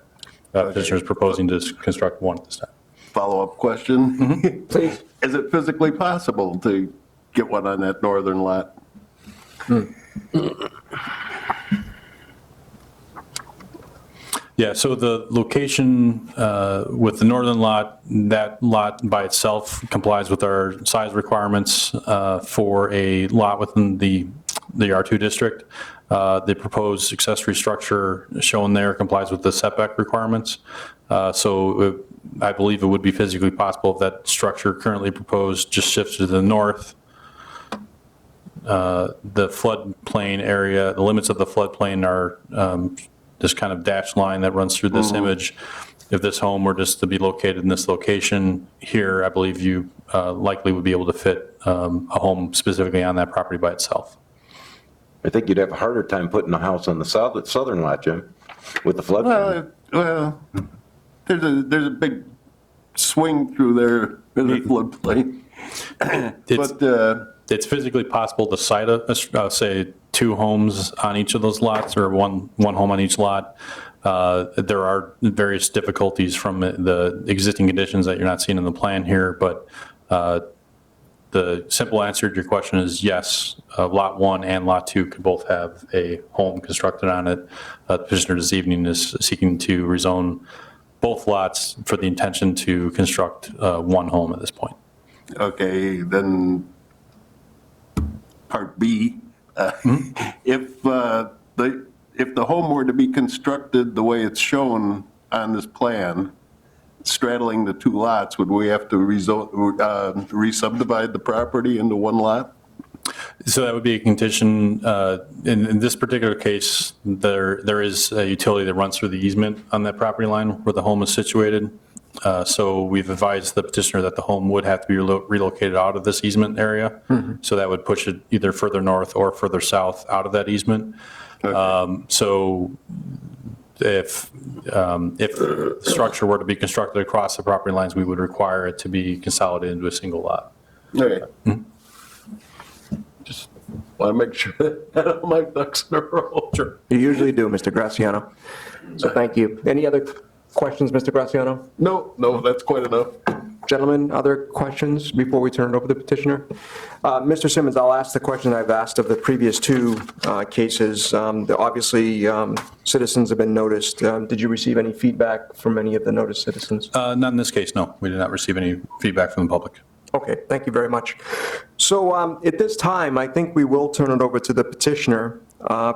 Petitioner is proposing to construct one at this time. Follow-up question? Please. Is it physically possible to get one on that northern lot? Yeah, so the location with the northern lot, that lot by itself complies with our size requirements for a lot within the R2 district. The proposed accessory structure shown there complies with the setback requirements. So I believe it would be physically possible if that structure currently proposed just shifts to the north. The floodplain area, the limits of the floodplain are this kind of dashed line that runs through this image. If this home were just to be located in this location here, I believe you likely would be able to fit a home specifically on that property by itself. I think you'd have a harder time putting a house on the southern lot, Jim, with the floodplain. Well, there's a big swing through there in the floodplain. It's physically possible to site say two homes on each of those lots, or one home on each lot. There are various difficulties from the existing conditions that you're not seeing in the plan here, but the simple answer to your question is yes, Lot 1 and Lot 2 could both have a home constructed on it. The petitioner this evening is seeking to rezone both lots for the intention to construct one home at this point. Okay, then part B, if the home were to be constructed the way it's shown on this plan, straddling the two lots, would we have to re-subdivide the property into one lot? So that would be a condition. In this particular case, there is a utility that runs through the easement on that property line where the home is situated. So we've advised the petitioner that the home would have to be relocated out of this easement area. So that would push it either further north or further south out of that easement. Okay. So if the structure were to be constructed across the property lines, we would require it to be consolidated into a single lot. Okay. Just want to make sure that I have my ducks in a row. Sure. You usually do, Mr. Graziano. So thank you. Any other questions, Mr. Graziano? No, that's quite enough. Gentlemen, other questions before we turn it over to the petitioner? Mr. Simmons, I'll ask the question I've asked of the previous two cases. Obviously, citizens have been noticed. Did you receive any feedback from any of the noticed citizens? Not in this case, no. We did not receive any feedback from the public. Okay, thank you very much. So at this time, I think we will turn it over to the petitioner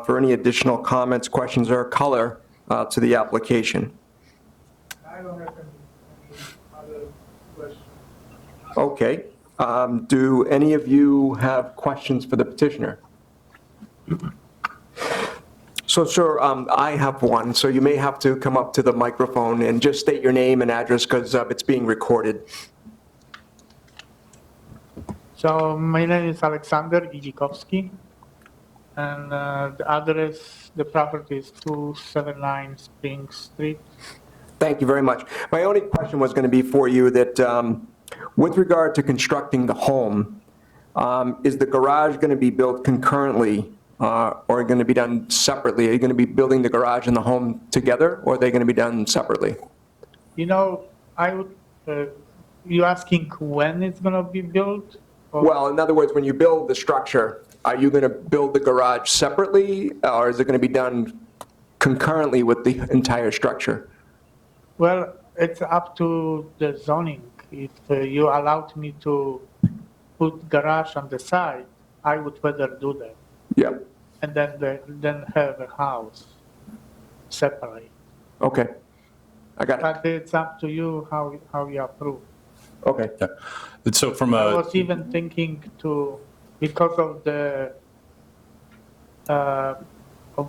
for any additional comments, questions, or color to the application. I don't have any other questions. Okay. Do any of you have questions for the petitioner? So, sir, I have one, so you may have to come up to the microphone and just state your name and address because it's being recorded. So my name is Alexander Idzikowski, and the address, the property is 279 Spring Street. Thank you very much. My only question was going to be for you that with regard to constructing the home, is the garage going to be built concurrently or going to be done separately? Are you going to be building the garage and the home together, or are they going to be done separately? You know, I would, you asking when it's gonna be built? Or- Well, in other words, when you build the structure, are you going to build the garage separately, or is it going to be done concurrently with the entire structure? Well, it's up to the zoning. If you allowed me to put garage on the side, I would rather do that. Yeah. And then have a house separate. Okay. I got it. But it's up to you how you approve. Okay. Yeah. And so from I a, was even thinking to, because of the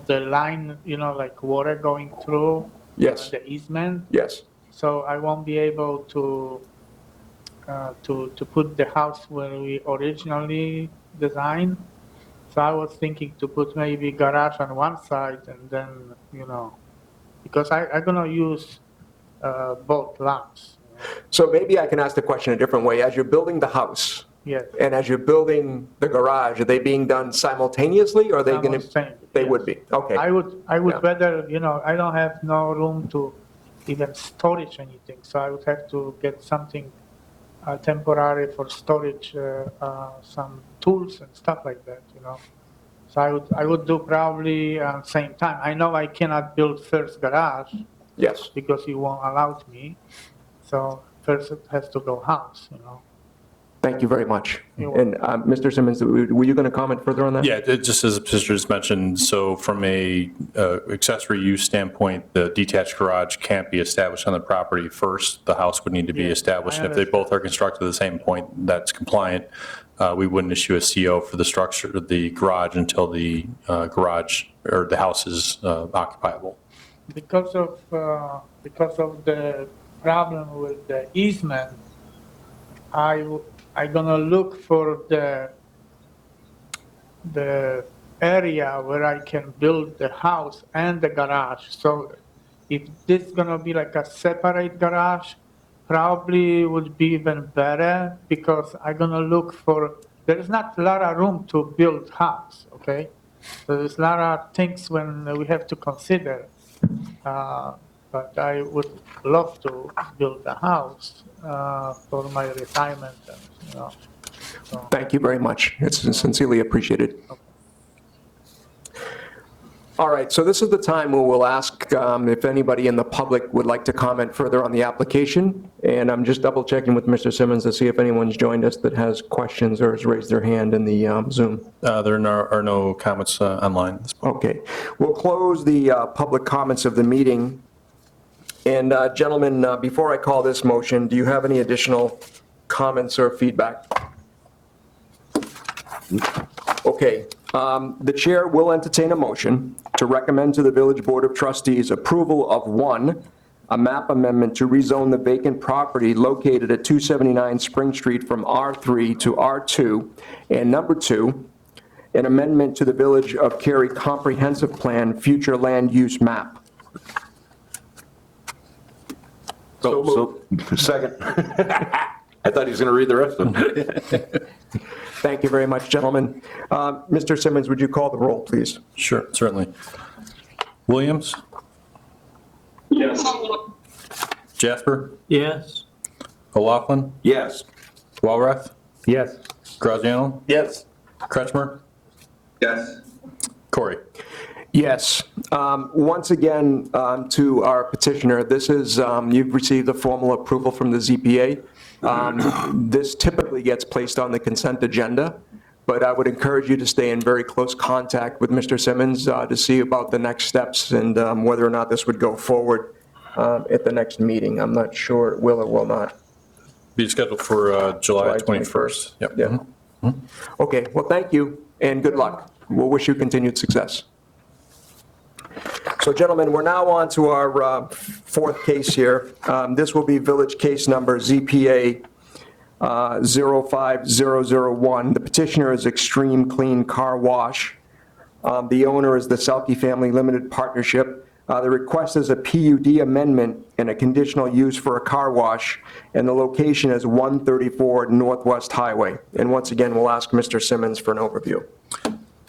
line, you know, like water going through. Yes. The easement, Yes. so I won't be able to put the house where we originally designed. So I was thinking to put maybe garage on one side and then, you know, because I'm gonna use both lots. So maybe I can ask the question a different way. As you're building the house Yes. and as you're building the garage, are they being done simultaneously, or are they going to? Simultaneously, They yes. would be. Okay. I would Yeah. rather, you know, I don't have no room to even storage anything, so I would have to get something temporary for storage, some tools and stuff like that, you know. So I would do probably same time. I know I cannot build first garage Yes. because you won't allow me. So first it has to go house, you know. Thank you very much. You're And Mr. Simmons, were you going to comment further on that? yeah, just as the petitioner just mentioned, so from a accessory use standpoint, the detached garage can't be established on the property first. The house would need to be Yeah, established. I And if they understand. both are constructed at the same point, that's compliant. We wouldn't issue a CO for the structure, the garage, until the garage or the house is occupiable. Because of the problem with the easement, I'm gonna look for the area where I can build the house and the garage. So if this is gonna be like a separate garage, probably would be even better because I'm gonna look for, there's not a lot of room to build house, okay? So there's a lot of things when we have to consider. But I would love to build a house for my retirement, and, you know. So, Thank you very much. It's sincerely appreciated. All right, so this is the time where we'll ask if anybody in the public would like to comment further on the application. And I'm just double checking with Mr. Simmons to see if anyone's joined us that has questions or has raised their hand in the Zoom. There are no comments online at this point. Okay, we'll close the public comments of the meeting. And gentlemen, before I call this motion, do you have any additional comments or feedback? Okay, the chair will entertain a motion to recommend to the Village Board of Trustees approval of, one, a map amendment to rezone the vacant property located at 279 Spring Street from R3 to R2, and number two, an amendment to the Village of Kerry Comprehensive Plan Future Land Use Map. So, second. I thought he was going to read the rest of it. Thank you very much, gentlemen. Mr. Simmons, would you call the roll, please? Sure, certainly. Williams? Yes. Jasper? Yes. O'Loughlin, Yes. Walrath, Yes. Graziano, Yes. Kretschmer, Yes. Corey. Yes. Once again, to our petitioner, this is, you've received a formal approval from the ZPA. This typically gets placed on the consent agenda, but I would encourage you to stay in very close contact with Mr. Simmons to see about the next steps and whether or not this would go forward at the next meeting. I'm not sure it will or will not. Be scheduled for July July 21st. Yep. Yeah. Okay, well, thank you and good luck. We'll wish you continued success. So gentlemen, we're now on to our fourth case here. This will be village case number ZPA 05001. The petitioner is Extreme Clean Car Wash. The owner is the Selke Family Limited Partnership. The request is a PUD amendment and a conditional use for a car wash, and the location is 134 Northwest Highway. And once again, we'll ask Mr. Simmons for an overview.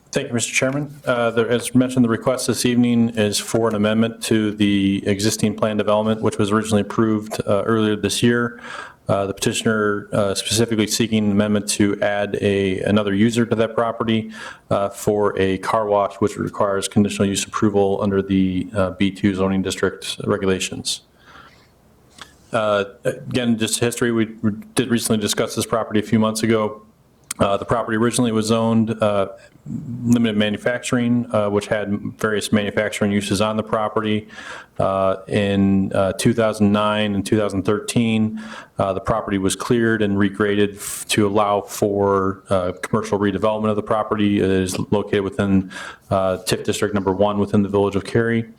Thank you, Mr. Chairman. As mentioned, the request this evening is for an amendment to the existing plan development, which was originally approved earlier this year. The petitioner specifically seeking an amendment to add another user to that property for a car wash, which requires conditional use approval under the B2 zoning district regulations. Again, just history, we did recently discuss this property a few months ago. The property originally was zoned limited manufacturing, which had various manufacturing uses on the property. In 2009 and 2013, the property was cleared and regraded to allow for commercial redevelopment of the property. It is located within TIF District Number 1 within the village of Kerry.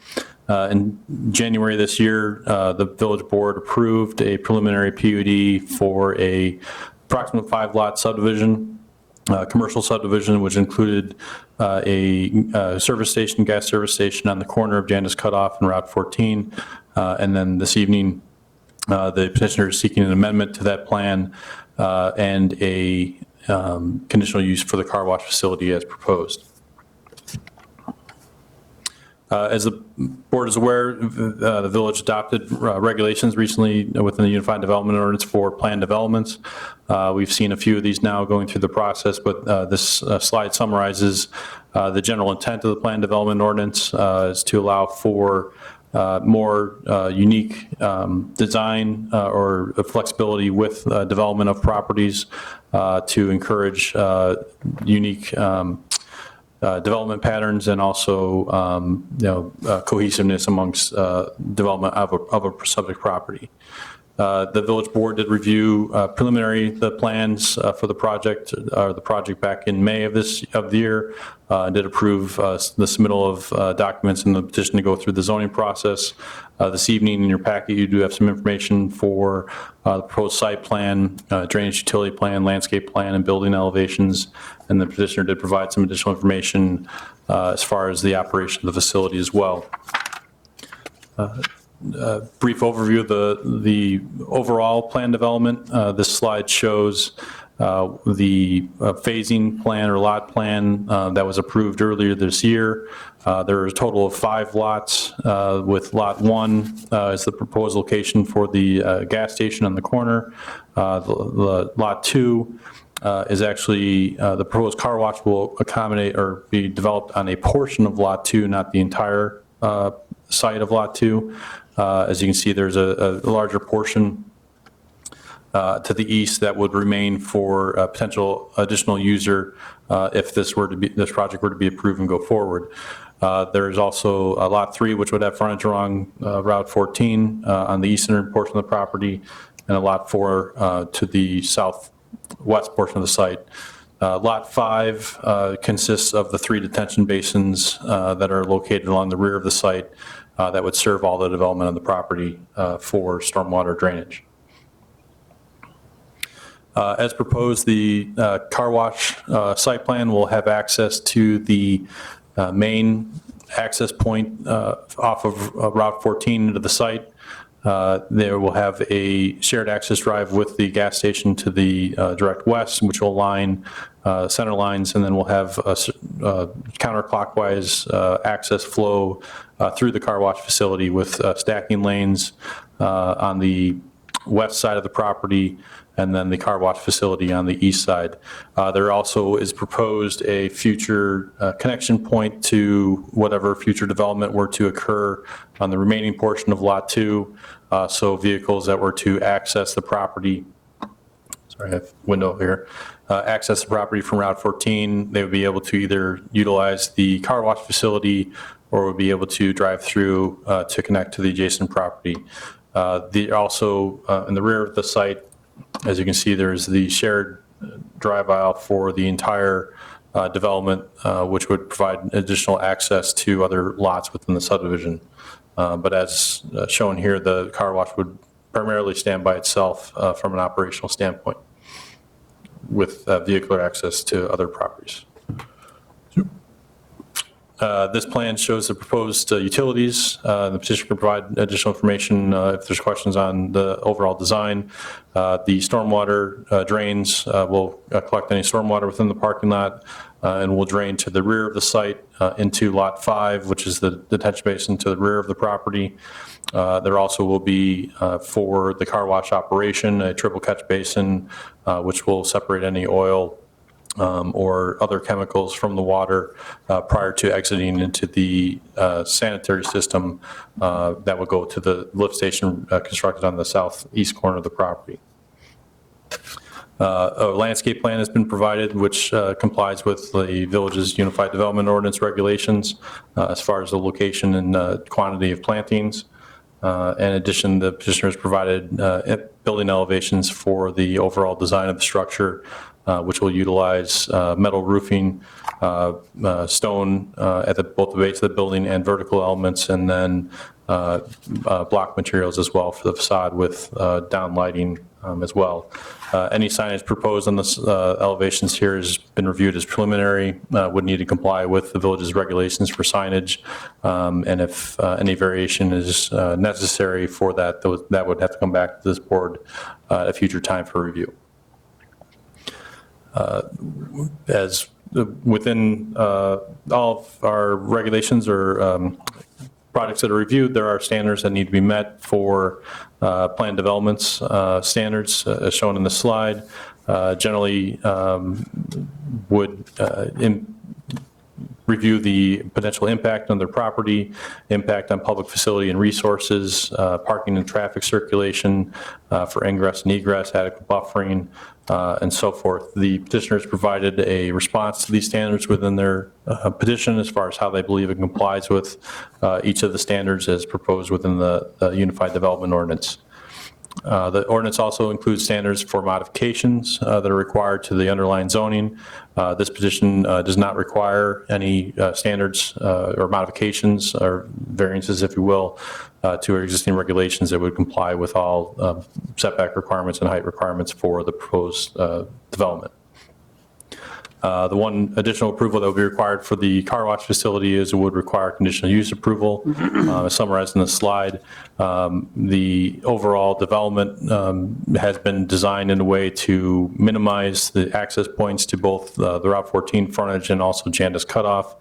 In January this year, the village board approved a preliminary PUD for a approximate 5-lot subdivision, commercial subdivision, which included a service station, gas service station on the corner of Janus Cutoff and Route 14. And then this evening, the petitioner is seeking an amendment to that plan and a conditional use for the car wash facility as proposed. As the board is aware, the village adopted regulations recently within the Unified Development Ordinance for planned developments. We've seen a few of these now going through the process, but this slide summarizes the general intent of the planned development ordinance is to allow for more unique design or flexibility with development of properties to encourage unique development patterns and also cohesiveness amongst development of a subject property. The village board did review preliminary the plans for the project back in May of the year, and did approve the submittal of documents in the petition to go through the zoning process. This evening in your packet, you do have some information for the proposed site plan, drainage utility plan, landscape plan, and building elevations. And the petitioner did provide some additional information as far as the operation of the facility as well. Brief overview of the overall plan development. This slide shows the phasing plan or lot plan that was approved earlier this year. There are a total of 5 lots, with lot 1 is the proposed location for the gas station on the corner. The lot 2 is actually the proposed car wash will accommodate or be developed on a portion of lot 2, not the entire site of lot 2. As you can see, there's a larger portion to the east that would remain for a potential additional user if this project were to be approved and go forward. There's also lot 3, which would have frontage along Route 14 on the eastern portion of the property, and a lot 4 to the southwest portion of the site. Lot 5 consists of the 3 detention basins that are located along the rear of the site that would serve all the development of the property for stormwater drainage. As proposed, the car wash site plan will have access to the main access point off of Route 14 into the site. There will have a shared access drive with the gas station to the direct west, which will line center lines, and then we'll have counterclockwise access flow through the car wash facility with stacking lanes on the west side of the property, and then the car wash facility on the east side. There also is proposed a future connection point to whatever future development were to occur on the remaining portion of Lot 2. So vehicles that were to access the property, sorry, I have a window here, access the property from Route 14, they would be able to either utilize the car wash facility or would be able to drive through to connect to the adjacent property. Also, in the rear of the site, as you can see, there's the shared drive aisle for the entire development, which would provide additional access to other lots within the subdivision. But as shown here, the car wash would primarily stand by itself from an operational standpoint with vehicular access to other properties. This plan shows the proposed utilities. The petitioner can provide additional information if there's questions on the overall design. The stormwater drains will collect any stormwater within the parking lot and will drain to the rear of the site into Lot 5, which is the detention basin to the rear of the property. There also will be, for the car wash operation, a triple catch basin, which will separate any oil or other chemicals from the water prior to exiting into the sanitary system that will go to the lift station constructed on the southeast corner of the property. A landscape plan has been provided, which complies with the village's Unified Development Ordinance regulations as far as the location and quantity of plantings. In addition, the petitioner has provided building elevations for the overall design of the structure, which will utilize metal roofing, stone at both the base of the building and vertical elements, and then block materials as well for the facade with down lighting as well. Any signage proposed on the elevations here has been reviewed as preliminary, would need to comply with the village's regulations for signage, and if any variation is necessary for that, that would have to come back to this board at a future time for review. As within all of our regulations or projects that are reviewed, there are standards that need to be met for planned developments standards as shown in the slide. Generally would review the potential impact on their property, impact on public facility and resources, parking and traffic circulation for ingress and egress, adequate buffering, and so forth. The petitioners provided a response to these standards within their petition as far as how they believe it complies with each of the standards as proposed within the Unified Development Ordinance. The ordinance also includes standards for modifications that are required to the underlying zoning. This petition does not require any standards or modifications or variances, if you will, to our existing regulations that would comply with all setback requirements and height requirements for the proposed development. The one additional approval that would be required for the car wash facility is it would require conditional use approval. As summarized in the slide, the overall development has been designed in a way to minimize the access points to both the Route 14 frontage and also Jandis cutoff.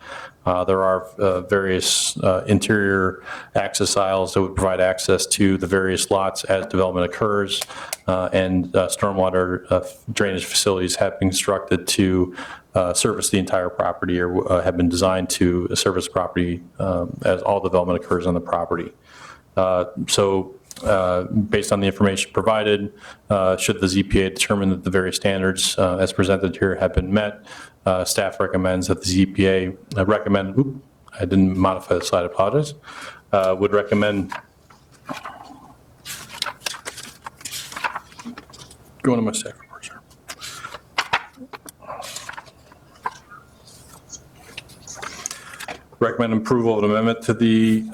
There are various interior access aisles that would provide access to the various lots as development occurs, and stormwater drainage facilities have been constructed to service the entire property or have been designed to service property as all development occurs on the property. Based on the information provided, should the ZPA determine that the various standards as presented here have been met, staff recommends that the ZPA recommend, I didn't modify the slide, I apologize, would recommend, going to my staff report, sir. Recommend approval of an amendment to the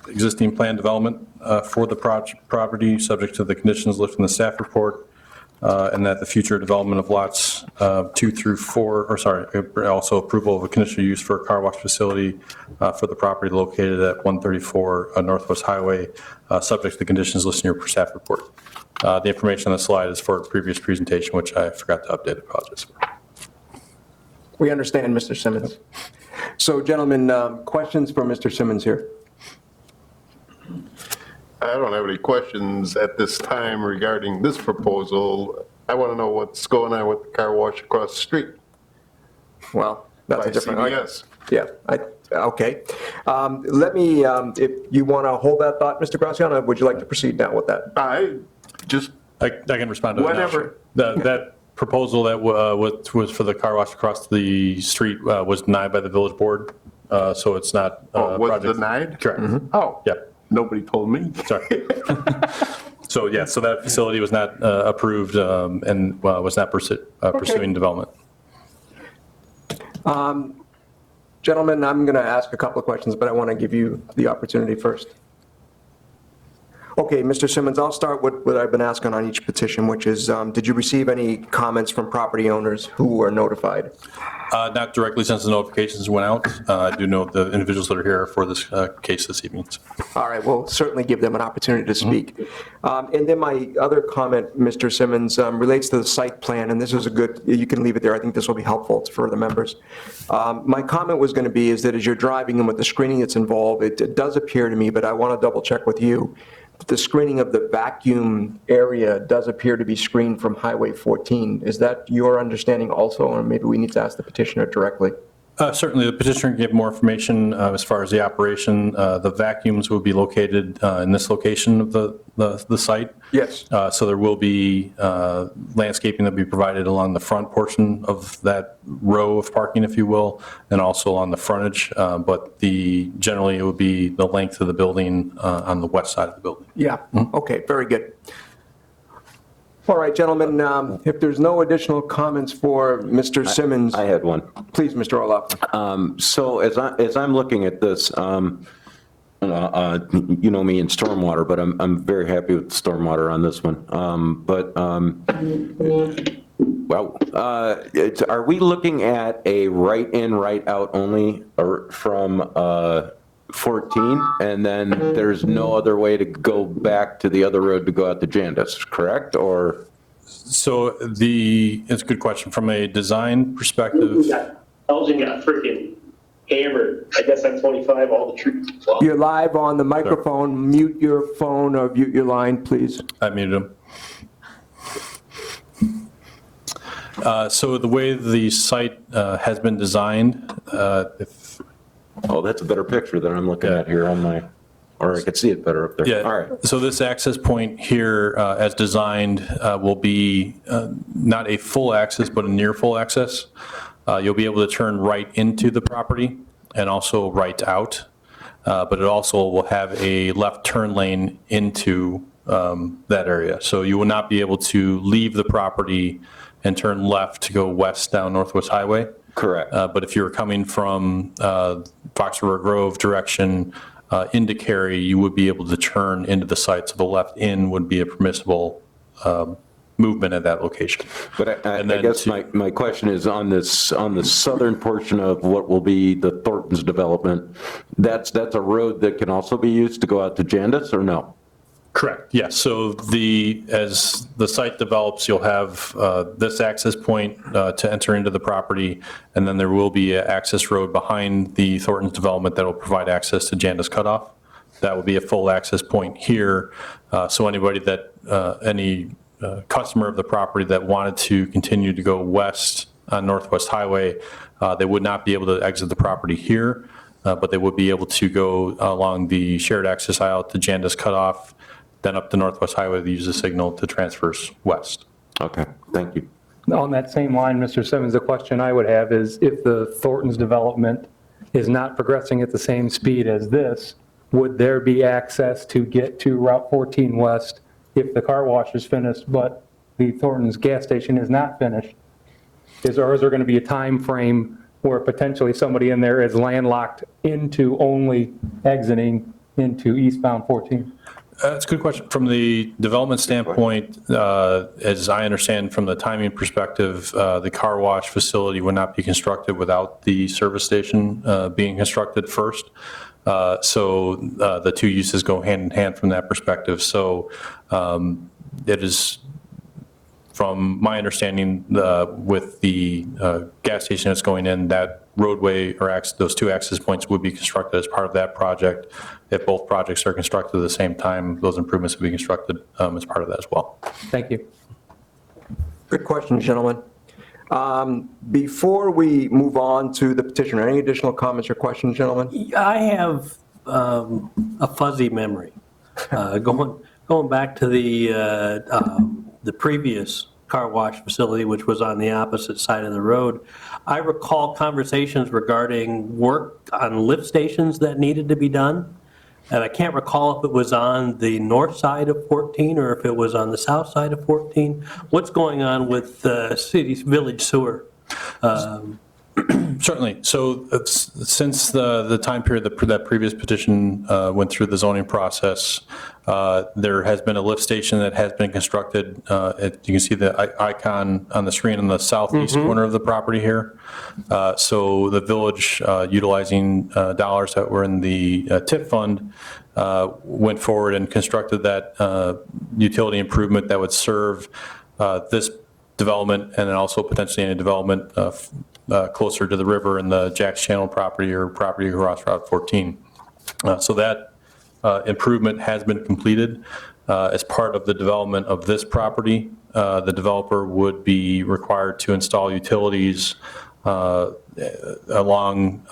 existing plan development for the property, subject to the conditions listed in the staff report, and that the future development of lots 2 through 4, or sorry, also approval of a conditional use for a car wash facility for the property located at 134 Northwest Highway, subject to the conditions listed in your staff report. The information on the slide is for a previous presentation, which I forgot to update. Apologies for. We understand, Mr. Simmons. So, gentlemen, questions for Mr. Simmons here? I don't have any questions at this time regarding this proposal. I want to know what's going on with the car wash across the street Well, that's by a different. CVS. Yeah, okay. Let me, if you want to hold that thought, Mr. Graziano, would you like to proceed now with that? I just, I can respond to that now. Whatever. That proposal that was for the car wash across the street was denied by the village board, so it's not. was project- denied? Correct. Oh. Yeah, Nobody told me. sorry. So, yeah, so that facility was not approved and was not pursuing development. Gentlemen, I'm going to ask a couple of questions, but I want to give you the opportunity first. Okay, Mr. Simmons, I'll start with what I've been asking on each petition, which is, did you receive any comments from property owners who were notified? Not directly since the notifications went out. I do know the individuals that are here for this case this evening. All right, we'll certainly give them an opportunity to speak. And then my other comment, Mr. Simmons, relates to the site plan, and this is a good, you can leave it there, I think this will be helpful for the members. My comment was going to be is that as you're driving and with the screening that's involved, it does appear to me, but I want to double check with you, the screening of the vacuum area does appear to be screened from Highway 14. Is that your understanding also, or maybe we need to ask the petitioner directly? Certainly, the petitioner can give more information as far as the operation. The vacuums will be located in this location of the site. Yes. So there will be landscaping that will be provided along the front portion of that row of parking, if you will, and also on the frontage. But generally, it would be the length of the building on the west side of the building. Yeah, okay, very good. All right, gentlemen, if there's no additional comments for Mr. Simmons, I had one. please, Mr. Olaf. So as I'm looking at this, you know me in stormwater, but I'm very happy with stormwater on this one. Are we looking at a right in, right out only from 14, and then there's no other way to go back to the other road to go out to Jandis, correct? Or So it's a good question. From a design perspective, Elgin got freaking hammered. I guess on 25, all the trees. You're live on the microphone. Mute your phone or mute your line, please. I muted him. So the way the site has been designed, that's a better picture than I'm looking at here on my, or I could see it better up there. Yeah. All right. So this access point here, as designed, will be not a full access, but a near full access. You'll be able to turn right into the property and also right out. But it also will have a left turn lane into that area. So you will not be able to leave the property and turn left to go west down Northwest Highway. Correct. But if you're coming from Fox River Grove direction into Kerry, you would be able to turn into the site. So the left in would be a permissible movement at that location. But I And then guess to- my question is on the southern portion of what will be the Thornton's development, that's a road that can also be used to go out to Jandis, or no? Correct. Yes. So as the site develops, you'll have this access point to enter into the property, and then there will be an access road behind the Thornton's development that will provide access to Jandis Cutoff. That will be a full access point here. So anybody any customer of the property that wanted to continue to go west on Northwest Highway, they would not be able to exit the property here, but they would be able to go along the shared access aisle to Jandis Cutoff, then up to Northwest Highway to use the signal to transverse west. Okay, thank you. On that same line, Mr. Simmons, the question I would have is if the Thornton's development is not progressing at the same speed as this, would there be access to get to Route 14 West if the car wash is finished, but the Thornton's gas station is not finished? Is there going to be a time frame where potentially somebody in there is landlocked into only exiting into eastbound 14? That's a good question. From the development standpoint, as I understand from the timing perspective, the car wash facility would not be constructed without the service station being constructed first. So the two uses go hand in hand from that perspective. So it is, from my understanding, with the gas station that's going in, that roadway or those 2 access points would be constructed as part of that project. If both projects are constructed at the same time, those improvements will be constructed as part of that as well. Thank you. Good question, gentlemen. Before we move on to the petitioner, any additional comments or questions, gentlemen? I have a fuzzy memory. Going back to the previous car wash facility, which was on the opposite side of the road, I recall conversations regarding work on lift stations that needed to be done. And I can't recall if it was on the north side of 14 or if it was on the south side of 14. What's going on with the city's village sewer? Certainly. So since the time period that previous petition went through the zoning process, there has been a lift station that has been constructed. You can see the icon on the screen in the southeast corner of the property here. So the village, utilizing dollars that were in the TIP fund, went forward and constructed that utility improvement that would serve this development and then also potentially any development closer to the river in the Jack's Channel property or property across Route 14. So that improvement has been completed. As part of the development of this property, the developer would be required to install utilities along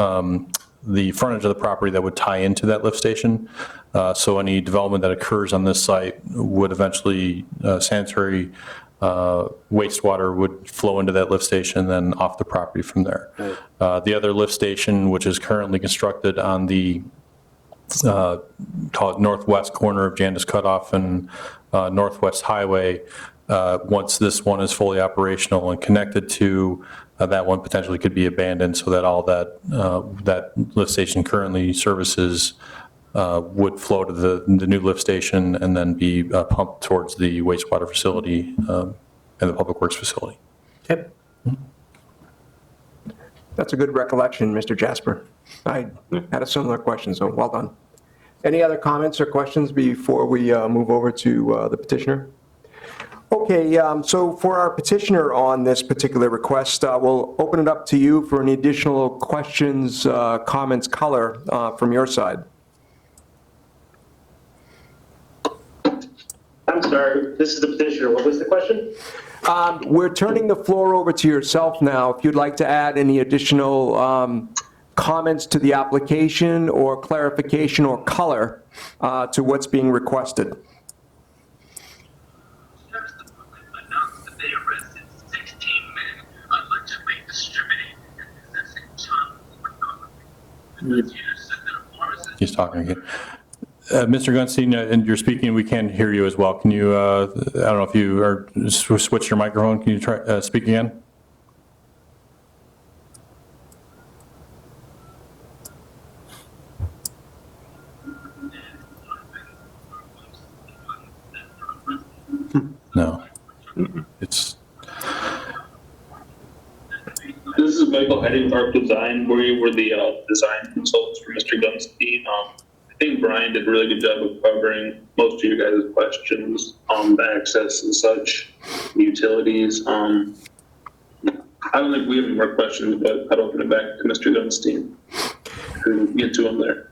the frontage of the property that would tie into that lift station. So any development that occurs on this site would eventually, sanitary wastewater would flow into that lift station and then off the property from there. The other lift station, which is currently constructed on the call it northwest corner of Jandis Cutoff and Northwest Highway, once this one is fully operational and connected to that one potentially could be abandoned so that all that lift station currently services would flow to the new lift station and then be pumped towards the wastewater facility and the public works facility. Yep. That's a good recollection, Mr. Jasper. I had a similar question, so well done. Any other comments or questions before we move over to the petitioner? Okay, so for our petitioner on this particular request, we'll open it up to you for any additional questions, comments, color from your side. I'm sorry, this is the petitioner. What was the question? We're turning the floor over to yourself now. If you'd like to add any additional comments to the application or clarification or color to what's being requested. He's talking again. Mr. Gunstein, and you're speaking, we can't hear you as well. Can you, I don't know if you are, switch your microphone. Can you try speak again? No. It's... This is Michael heading Park Design. We were the design consultants for Mr. Gunstein. I think Brian did a really good job of covering most of you guys' questions on the access and such, utilities. I don't think we have any more questions, but I'd open it back to Mr. Gunstein to get to him there.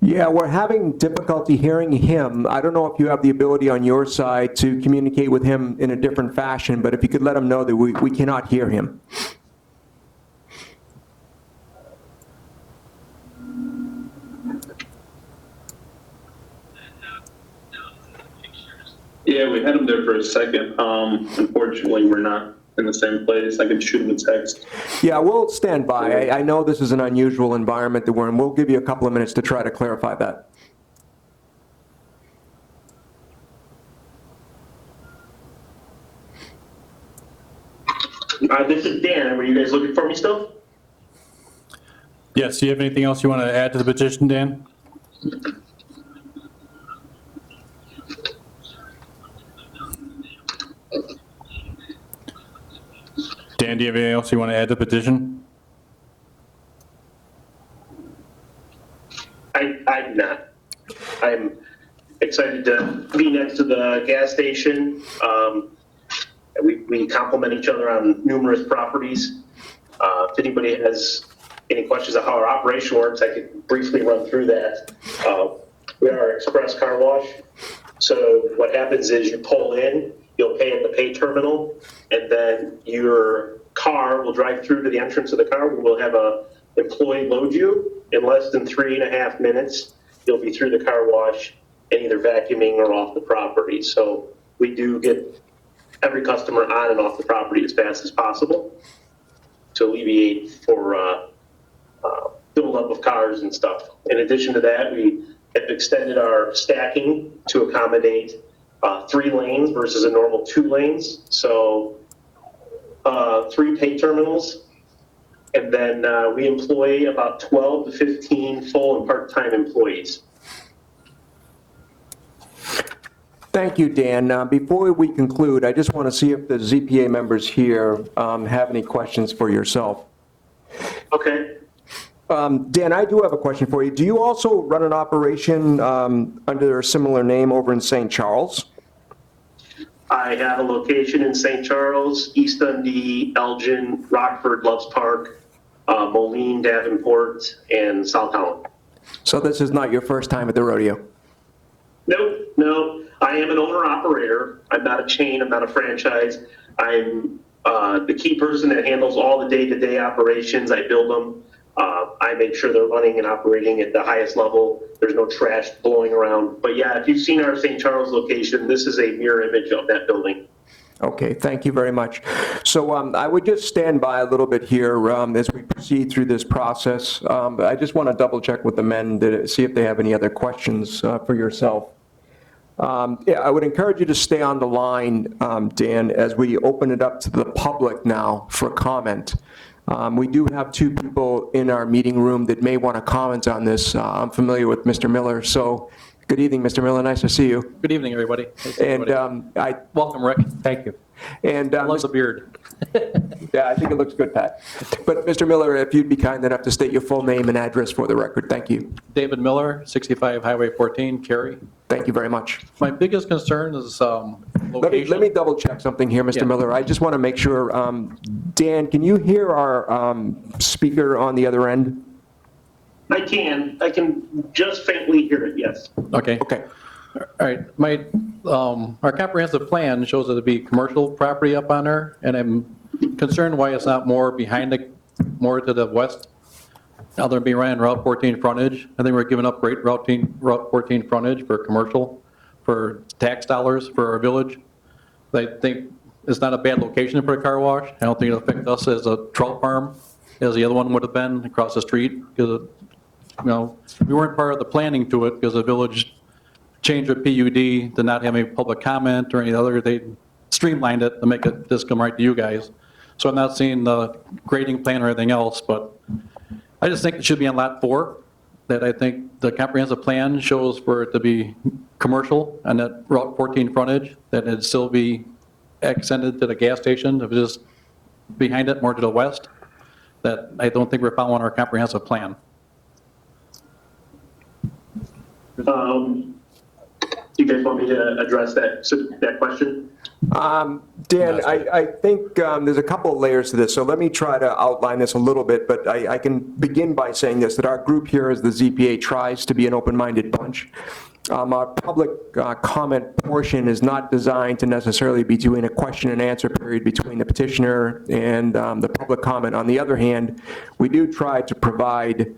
Yeah, we're having difficulty hearing him. I don't know if you have the ability on your side to communicate with him in a different fashion, but if you could let him know that we cannot hear him. Yeah, we had him there for a second. Unfortunately, we're not in the same place. I could shoot him a text. Yeah, we'll stand by. I know this is an unusual environment that we're in. We'll give you a couple of minutes to try to clarify that. This is Dan. Were you guys looking for me still? Yes, do you have anything else you want to add to the petition, Dan? Dan, do you have anything else you want to add to the petition? I do not. I'm excited to be next to the gas station. We complement each other on numerous properties. If anybody has any questions on how our operation works, I could briefly run through that. We are an express car wash. So what happens is you pull in, you'll pay at the pay terminal, and then your car will drive through to the entrance of the car. We'll have a employee load you. In less than 3.5 minutes, you'll be through the car wash and either vacuuming or off the property. So we do get every customer on and off the property as fast as possible to alleviate for buildup of cars and stuff. In addition to that, we have extended our stacking to accommodate 3 lanes versus a normal 2 lanes. So 3 pay terminals. And then we employ about 12 to 15 full and part-time employees. Thank you, Dan. Before we conclude, I just want to see if the ZPA members here have any questions for yourself. Okay. Dan, I do have a question for you. Do you also run an operation under a similar name over in St. Charles? I have a location in St. Charles, East Dundee, Elgin, Rockford, Loves Park, Moline, Davenport, and South Holland. So this is not your first time at the rodeo? Nope, no. I am an owner-operator. I'm not a chain. I'm not a franchise. I'm the key person that handles all the day-to-day operations. I build them. I make sure they're running and operating at the highest level. There's no trash blowing around. But yeah, if you've seen our St. Charles location, this is a mirror image of that building. Okay, thank you very much. So I would just stand by a little bit here as we proceed through this process. I just want to double check with the men to see if they have any other questions for yourself. Yeah, I would encourage you to stay on the line, Dan, as we open it up to the public now for comment. We do have 2 people in our meeting room that may want to comment on this. I'm familiar with Mr. Miller, so good evening, Mr. Miller. Nice to see you. Good evening, everybody. Nice to see And everybody. Welcome, Rick. Thank you. And I love the beard. yeah, I think it looks good, Pat. But Mr. Miller, if you'd be kind enough to state your full name and address for the record, thank you. David Miller, 65 Highway 14, Kerry. Thank you very much. My biggest concern is location. Let me double check something here, Mr. Yeah. Miller. I just want to make sure, Dan, can you hear our speaker on the other end? I can just faintly hear it, yes. Okay. Okay. All right. Our comprehensive plan shows it to be commercial property up on there, and I'm concerned why it's not more more to the west. Now they're being ran Route 14 frontage. I think we're giving up great Route 14 frontage for commercial, for tax dollars for our village. I think it's not a bad location for a car wash. I don't think it'll affect us as a trout farm, as the other one would have been across the street, because, we weren't part of the planning to it, because the village changed their PUD to not have any public comment or any other. They streamlined it to make it just come right to you guys. So I'm not seeing the grading plan or anything else, but I just think it should be on Lot 4, that I think the comprehensive plan shows for it to be commercial on that Route 14 frontage, that it'd still be extended to the gas station, if it's just behind it more to the west, that I don't think we're following our comprehensive plan. Do you guys want me to address that question? Dan, I think there's a couple of layers to this, so let me try to outline this a little bit, but I can begin by saying this, that our group here as the ZPA tries to be an open-minded bunch. Our public comment portion is not designed to necessarily be doing a question and answer period between the petitioner and the public comment. On the other hand, we do try to provide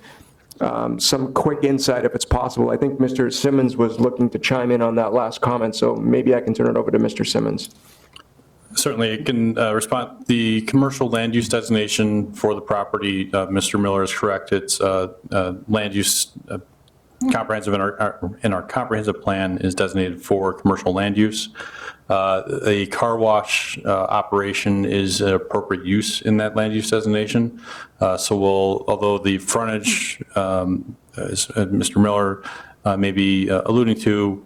some quick insight if it's possible. I think Mr. Simmons was looking to chime in on that last comment, so maybe I can turn it over to Mr. Simmons. Certainly, it can respond. The commercial land use designation for the property, Mr. Miller is correct. It's land use comprehensive in our comprehensive plan is designated for commercial land use. A car wash operation is an appropriate use in that land use designation. So although the frontage, as Mr. Miller may be alluding to,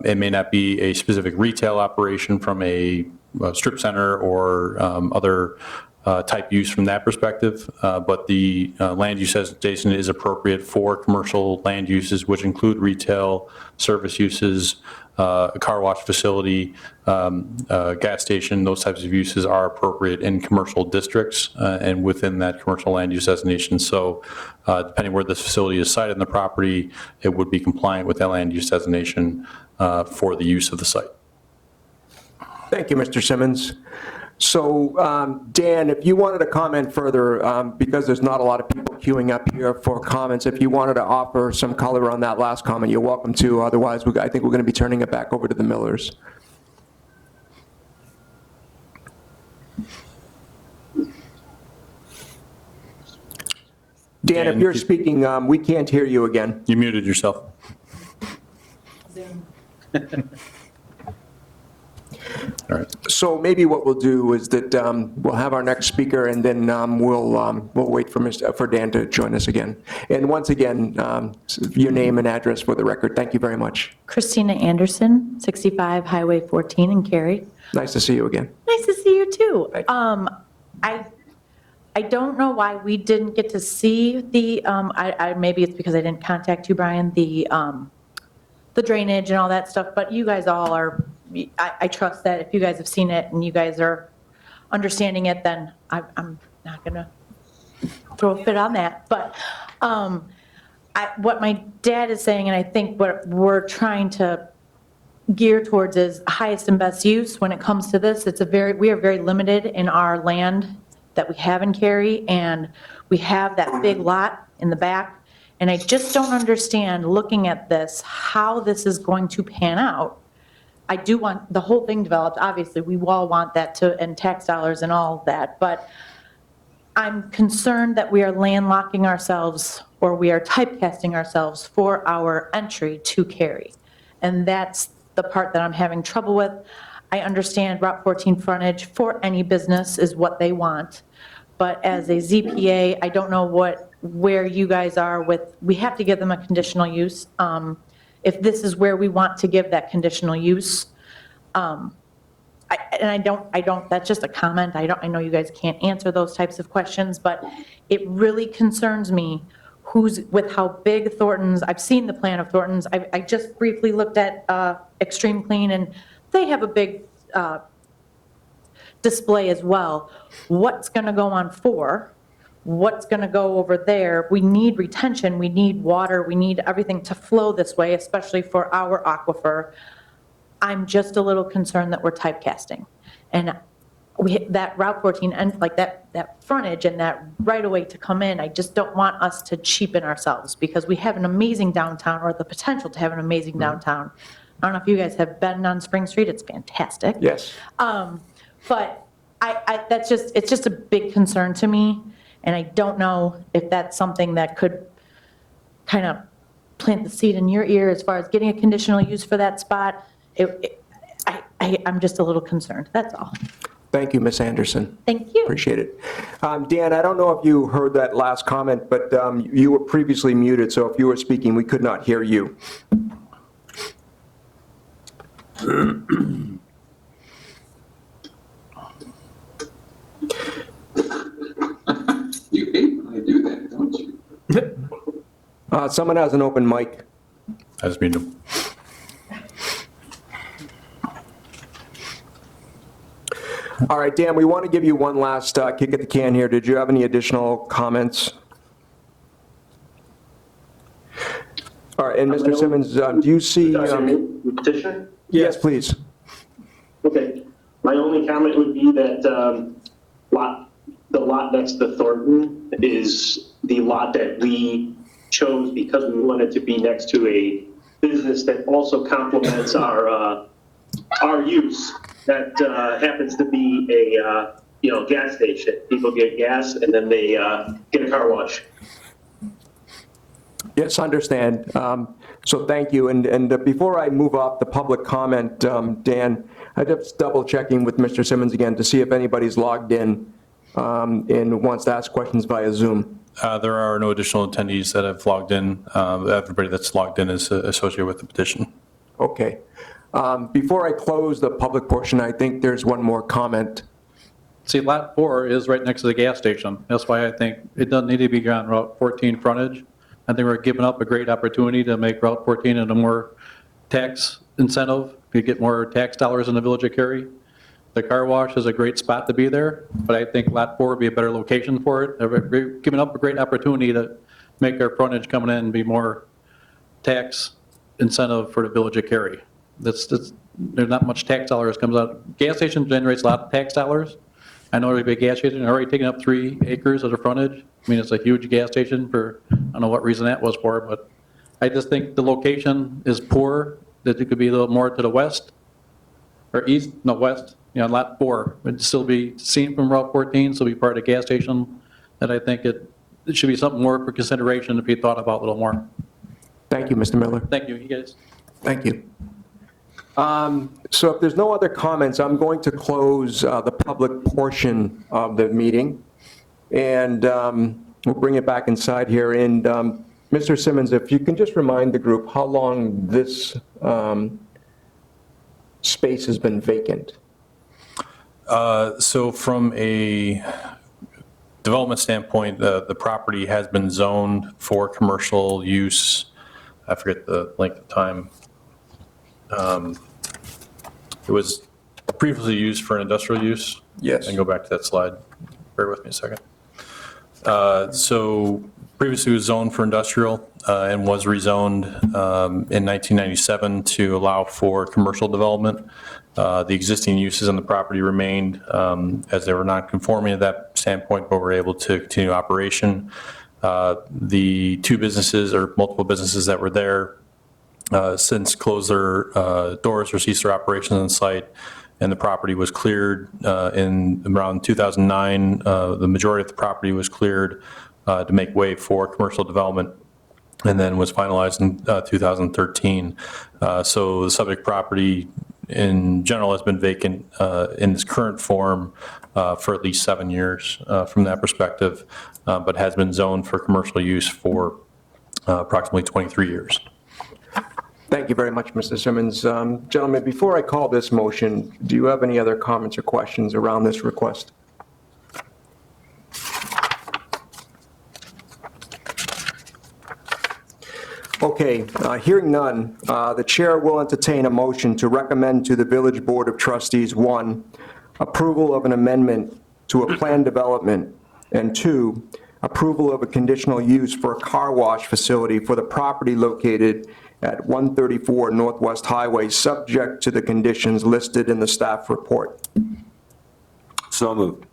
it may not be a specific retail operation from a strip center or other type use from that perspective, but the land use designation is appropriate for commercial land uses, which include retail, service uses, a car wash facility, gas station, those types of uses are appropriate in commercial districts and within that commercial land use designation. So depending where this facility is sited in the property, it would be compliant with that land use designation for the use of the site. Thank you, Mr. Simmons. So, Dan, if you wanted to comment further, because there's not a lot of people queuing up here for comments, if you wanted to offer some color on that last comment, you're welcome to. Otherwise, I think we're going to be turning it back over to the Millers. Dan, if you're speaking, we can't hear you again. You muted yourself. All right. So maybe what we'll do is that we'll have our next speaker, and then we'll wait for Dan to join us again. And once again, your name and address for the record. Thank you very much. Christina Anderson, 65 Highway 14 in Kerry. Nice to see you again. Nice to see you too. I don't know why we didn't get to see the, maybe it's because I didn't contact you, Brian, the drainage and all that stuff, but you guys all are, I trust that if you guys have seen it and you guys are understanding it, then I'm not going to throw a fit on that. But what my dad is saying, and I think what we're trying to gear towards is highest and best use when it comes to this. We are very limited in our land that we have in Kerry, and we have that big lot in the back. And I just don't understand, looking at this, how this is going to pan out. I do want the whole thing developed. Obviously, we all want that and tax dollars and all of that. But I'm concerned that we are landlocking ourselves, or we are typecasting ourselves for our entry to Kerry. And that's the part that I'm having trouble with. I understand Route 14 frontage for any business is what they want. But as a ZPA, I don't know where you guys are with, we have to give them a conditional use. If this is where we want to give that conditional use. I don't, that's just a comment. I know you guys can't answer those types of questions, but it really concerns me with how big Thornton's, I've seen the plan of Thornton's. I just briefly looked at Extreme Clean, and they have a big display as well. What's going to go on 4? What's going to go over there? We need retention, we need water, we need everything to flow this way, especially for our aquifer. I'm just a little concerned that we're typecasting. And that Route 14 and like that frontage and that right away to come in, I just don't want us to cheapen ourselves, because we have an amazing downtown, or the potential to have an amazing downtown. I don't know if you guys have been on Spring Street, it's fantastic. Yes. But it's just a big concern to me. And I don't know if that's something that could kind of plant the seed in your ear as far as getting a conditional use for that spot. I'm just a little concerned, that's all. Thank you, Ms. Anderson. Thank you. Appreciate it. Dan, I don't know if you heard that last comment, but you were previously muted, so if you were speaking, we could not hear you. You hate when I do that, don't you? Someone has an open mic. I just muted him. All right, Dan, we want to give you one last kick at the can here. Did you have any additional comments? All right, and Mr. Simmons, do you see... Petitioner? Yes, please. Okay. My only comment would be that the lot next to Thornton is the lot that we chose because we wanted to be next to a business that also complements our use. That happens to be a gas station. People get gas and then they get a car wash. Yes, understand. So thank you. And before I move off the public comment, Dan, I'm just double checking with Mr. Simmons again to see if anybody's logged in and wants to ask questions via Zoom. There are no additional attendees that have logged in. Everybody that's logged in is associated with the petition. Okay. Before I close the public portion, I think there's one more comment. See, Lot 4 is right next to the gas station. That's why I think it doesn't need to be on Route 14 frontage. I think we're giving up a great opportunity to make Route 14 into more tax incentive to get more tax dollars in the village of Kerry. The car wash is a great spot to be there, but I think Lot 4 would be a better location for it. They're giving up a great opportunity to make our frontage coming in be more tax incentive for the village of Kerry. There's not much tax dollars comes out. Gas station generates a lot of tax dollars. I know every big gas station already taking up 3 acres of the frontage. I mean, it's a huge gas station for, I don't know what reason that was for, but I just think the location is poor, that it could be a little more to the west, or east, no, west, Lot 4. It'd still be seen from Route 14, still be part of the gas station, and I think it should be something more for consideration to be thought about a little more. Thank you, Mr. Miller. Thank you, you guys. Thank you. So if there's no other comments, I'm going to close the public portion of the meeting, and we'll bring it back inside here. And Mr. Simmons, if you can just remind the group how long this space has been vacant. So from a development standpoint, the property has been zoned for commercial use. I forget the length of time. It was previously used for industrial use. Yes. And go back to that slide. Bear with me a second. So previously it was zoned for industrial and was rezoned in 1997 to allow for commercial development. The existing uses on the property remained as they were not conforming at that standpoint, but were able to continue operation. The 2 businesses or multiple businesses that were there since closed their doors or ceased their operations on site, and the property was cleared in around 2009. The majority of the property was cleared to make way for commercial development, and then was finalized in 2013. So the subject property in general has been vacant in its current form for at least 7 years from that perspective, but has been zoned for commercial use for approximately 23 years. Thank you very much, Mr. Simmons. Gentlemen, before I call this motion, do you have any other comments or questions around this request? Okay, hearing none, the chair will entertain a motion to recommend to the Village Board of Trustees, 1, approval of an amendment to a plan development, and 2, approval of a conditional use for a car wash facility for the property located at 134 Northwest Highway, subject to the conditions listed in the staff report. So moved.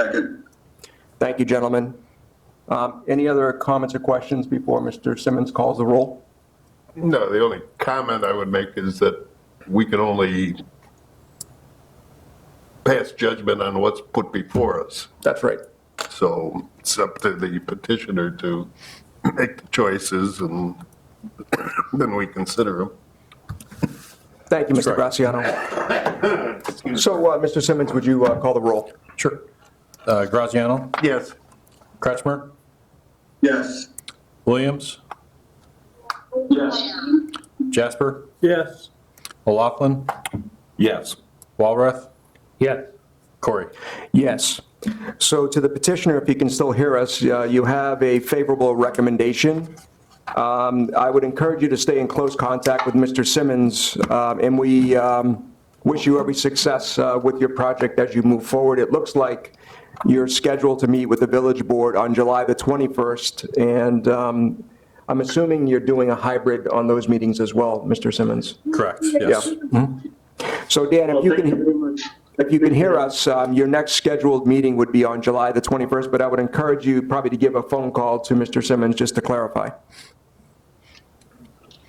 Second. Thank you, gentlemen. Any other comments or questions before Mr. Simmons calls the roll? No, the only comment I would make is that we can only pass judgment on what's put before us. That's right. So it's up to the petitioner to make the choices, and then we consider them. Thank you, Mr. Graziano. So, Mr. Simmons, would you call the roll? Sure. Graziano? Yes. Kretschmer? Yes. Williams? Yes. Jasper? Yes. O'Loughlin? Yes. Walrath? Yes. Corey? Yes. So to the petitioner, if you can still hear us, you have a favorable recommendation. I would encourage you to stay in close contact with Mr. Simmons, and we wish you every success with your project as you move forward. It looks like you're scheduled to meet with the village board on July the 21st, and I'm assuming you're doing a hybrid on those meetings as well, Mr. Simmons? Correct, yes. Yeah. So Dan, if you Thank you can... very much. If you can hear us, your next scheduled meeting would be on July the 21st, but I would encourage you probably to give a phone call to Mr. Simmons just to clarify.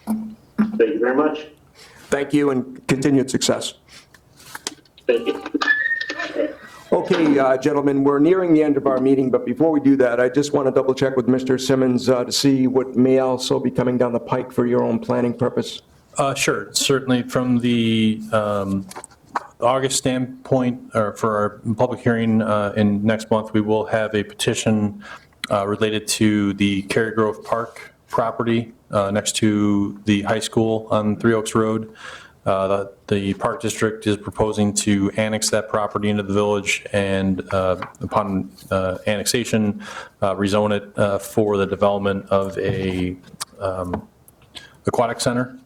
Thank you very much. Thank you and continued success. Thank you. Okay, gentlemen, we're nearing the end of our meeting, but before we do that, I just want to double check with Mr. Simmons to see what may also be coming down the pike for your own planning purpose. Sure, certainly from the August standpoint, or for our public hearing in next month, we will have a petition related to the Kerry Grove Park property next to the high school on 3 Oaks Road. The Park District is proposing to annex that property into the village, and upon annexation, rezone it for the development of a aquatic center.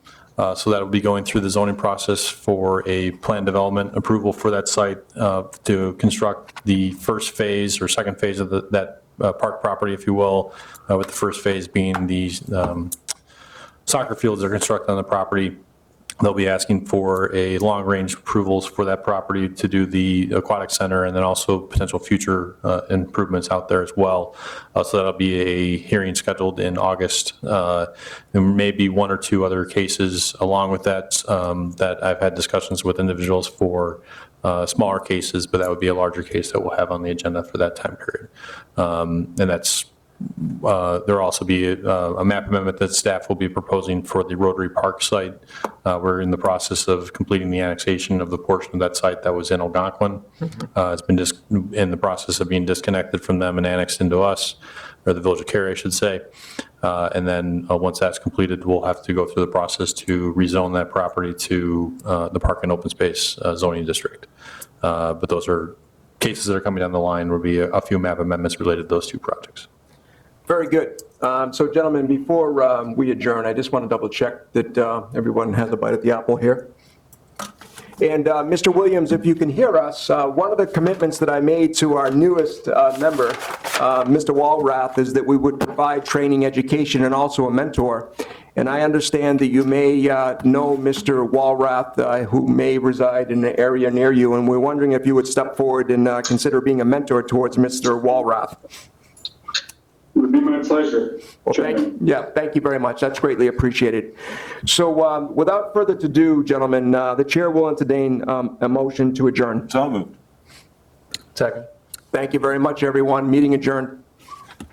So that'll be going through the zoning process for a plan development approval for that site to construct the first phase or second phase of that park property, if you will, with the first phase being the soccer fields that are constructed on the property. They'll be asking for a long-range approvals for that property to do the aquatic center and then also potential future improvements out there as well. So that'll be a hearing scheduled in August. There may be one or two other cases along with that that I've had discussions with individuals for smaller cases, but that would be a larger case that we'll have on the agenda for that time period. And that's there'll also be a map amendment that staff will be proposing for the Rotary Park site. We're in the process of completing the annexation of the portion of that site that was in Algonquin. It's been in the process of being disconnected from them and annexed into us, or the Village of Kerry, I should say. And then once that's completed, we'll have to go through the process to rezone that property to the Park and Open Space zoning district. But those are cases that are coming down the line. Will be a few map amendments related to those two projects. Very good. So gentlemen, before we adjourn, I just want to double check that everyone has a bite at the apple here. And Mr. Williams, if you can hear us, one of the commitments that I made to our newest member, Mr. Walrath, is that we would provide training, education, and also a mentor. And I understand that you may know Mr. Walrath, who may reside in the area near you, and we're wondering if you would step forward and consider being a mentor towards Mr. Walrath. It would be my pleasure. Well, thank you very much. That's greatly appreciated. So without further ado, gentlemen, the chair will entertain a motion to adjourn. So moved. Second. Thank you very much, everyone. Meeting adjourned.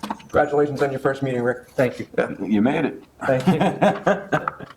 Congratulations on your first meeting, Rick. Thank you. You made it. Thank you.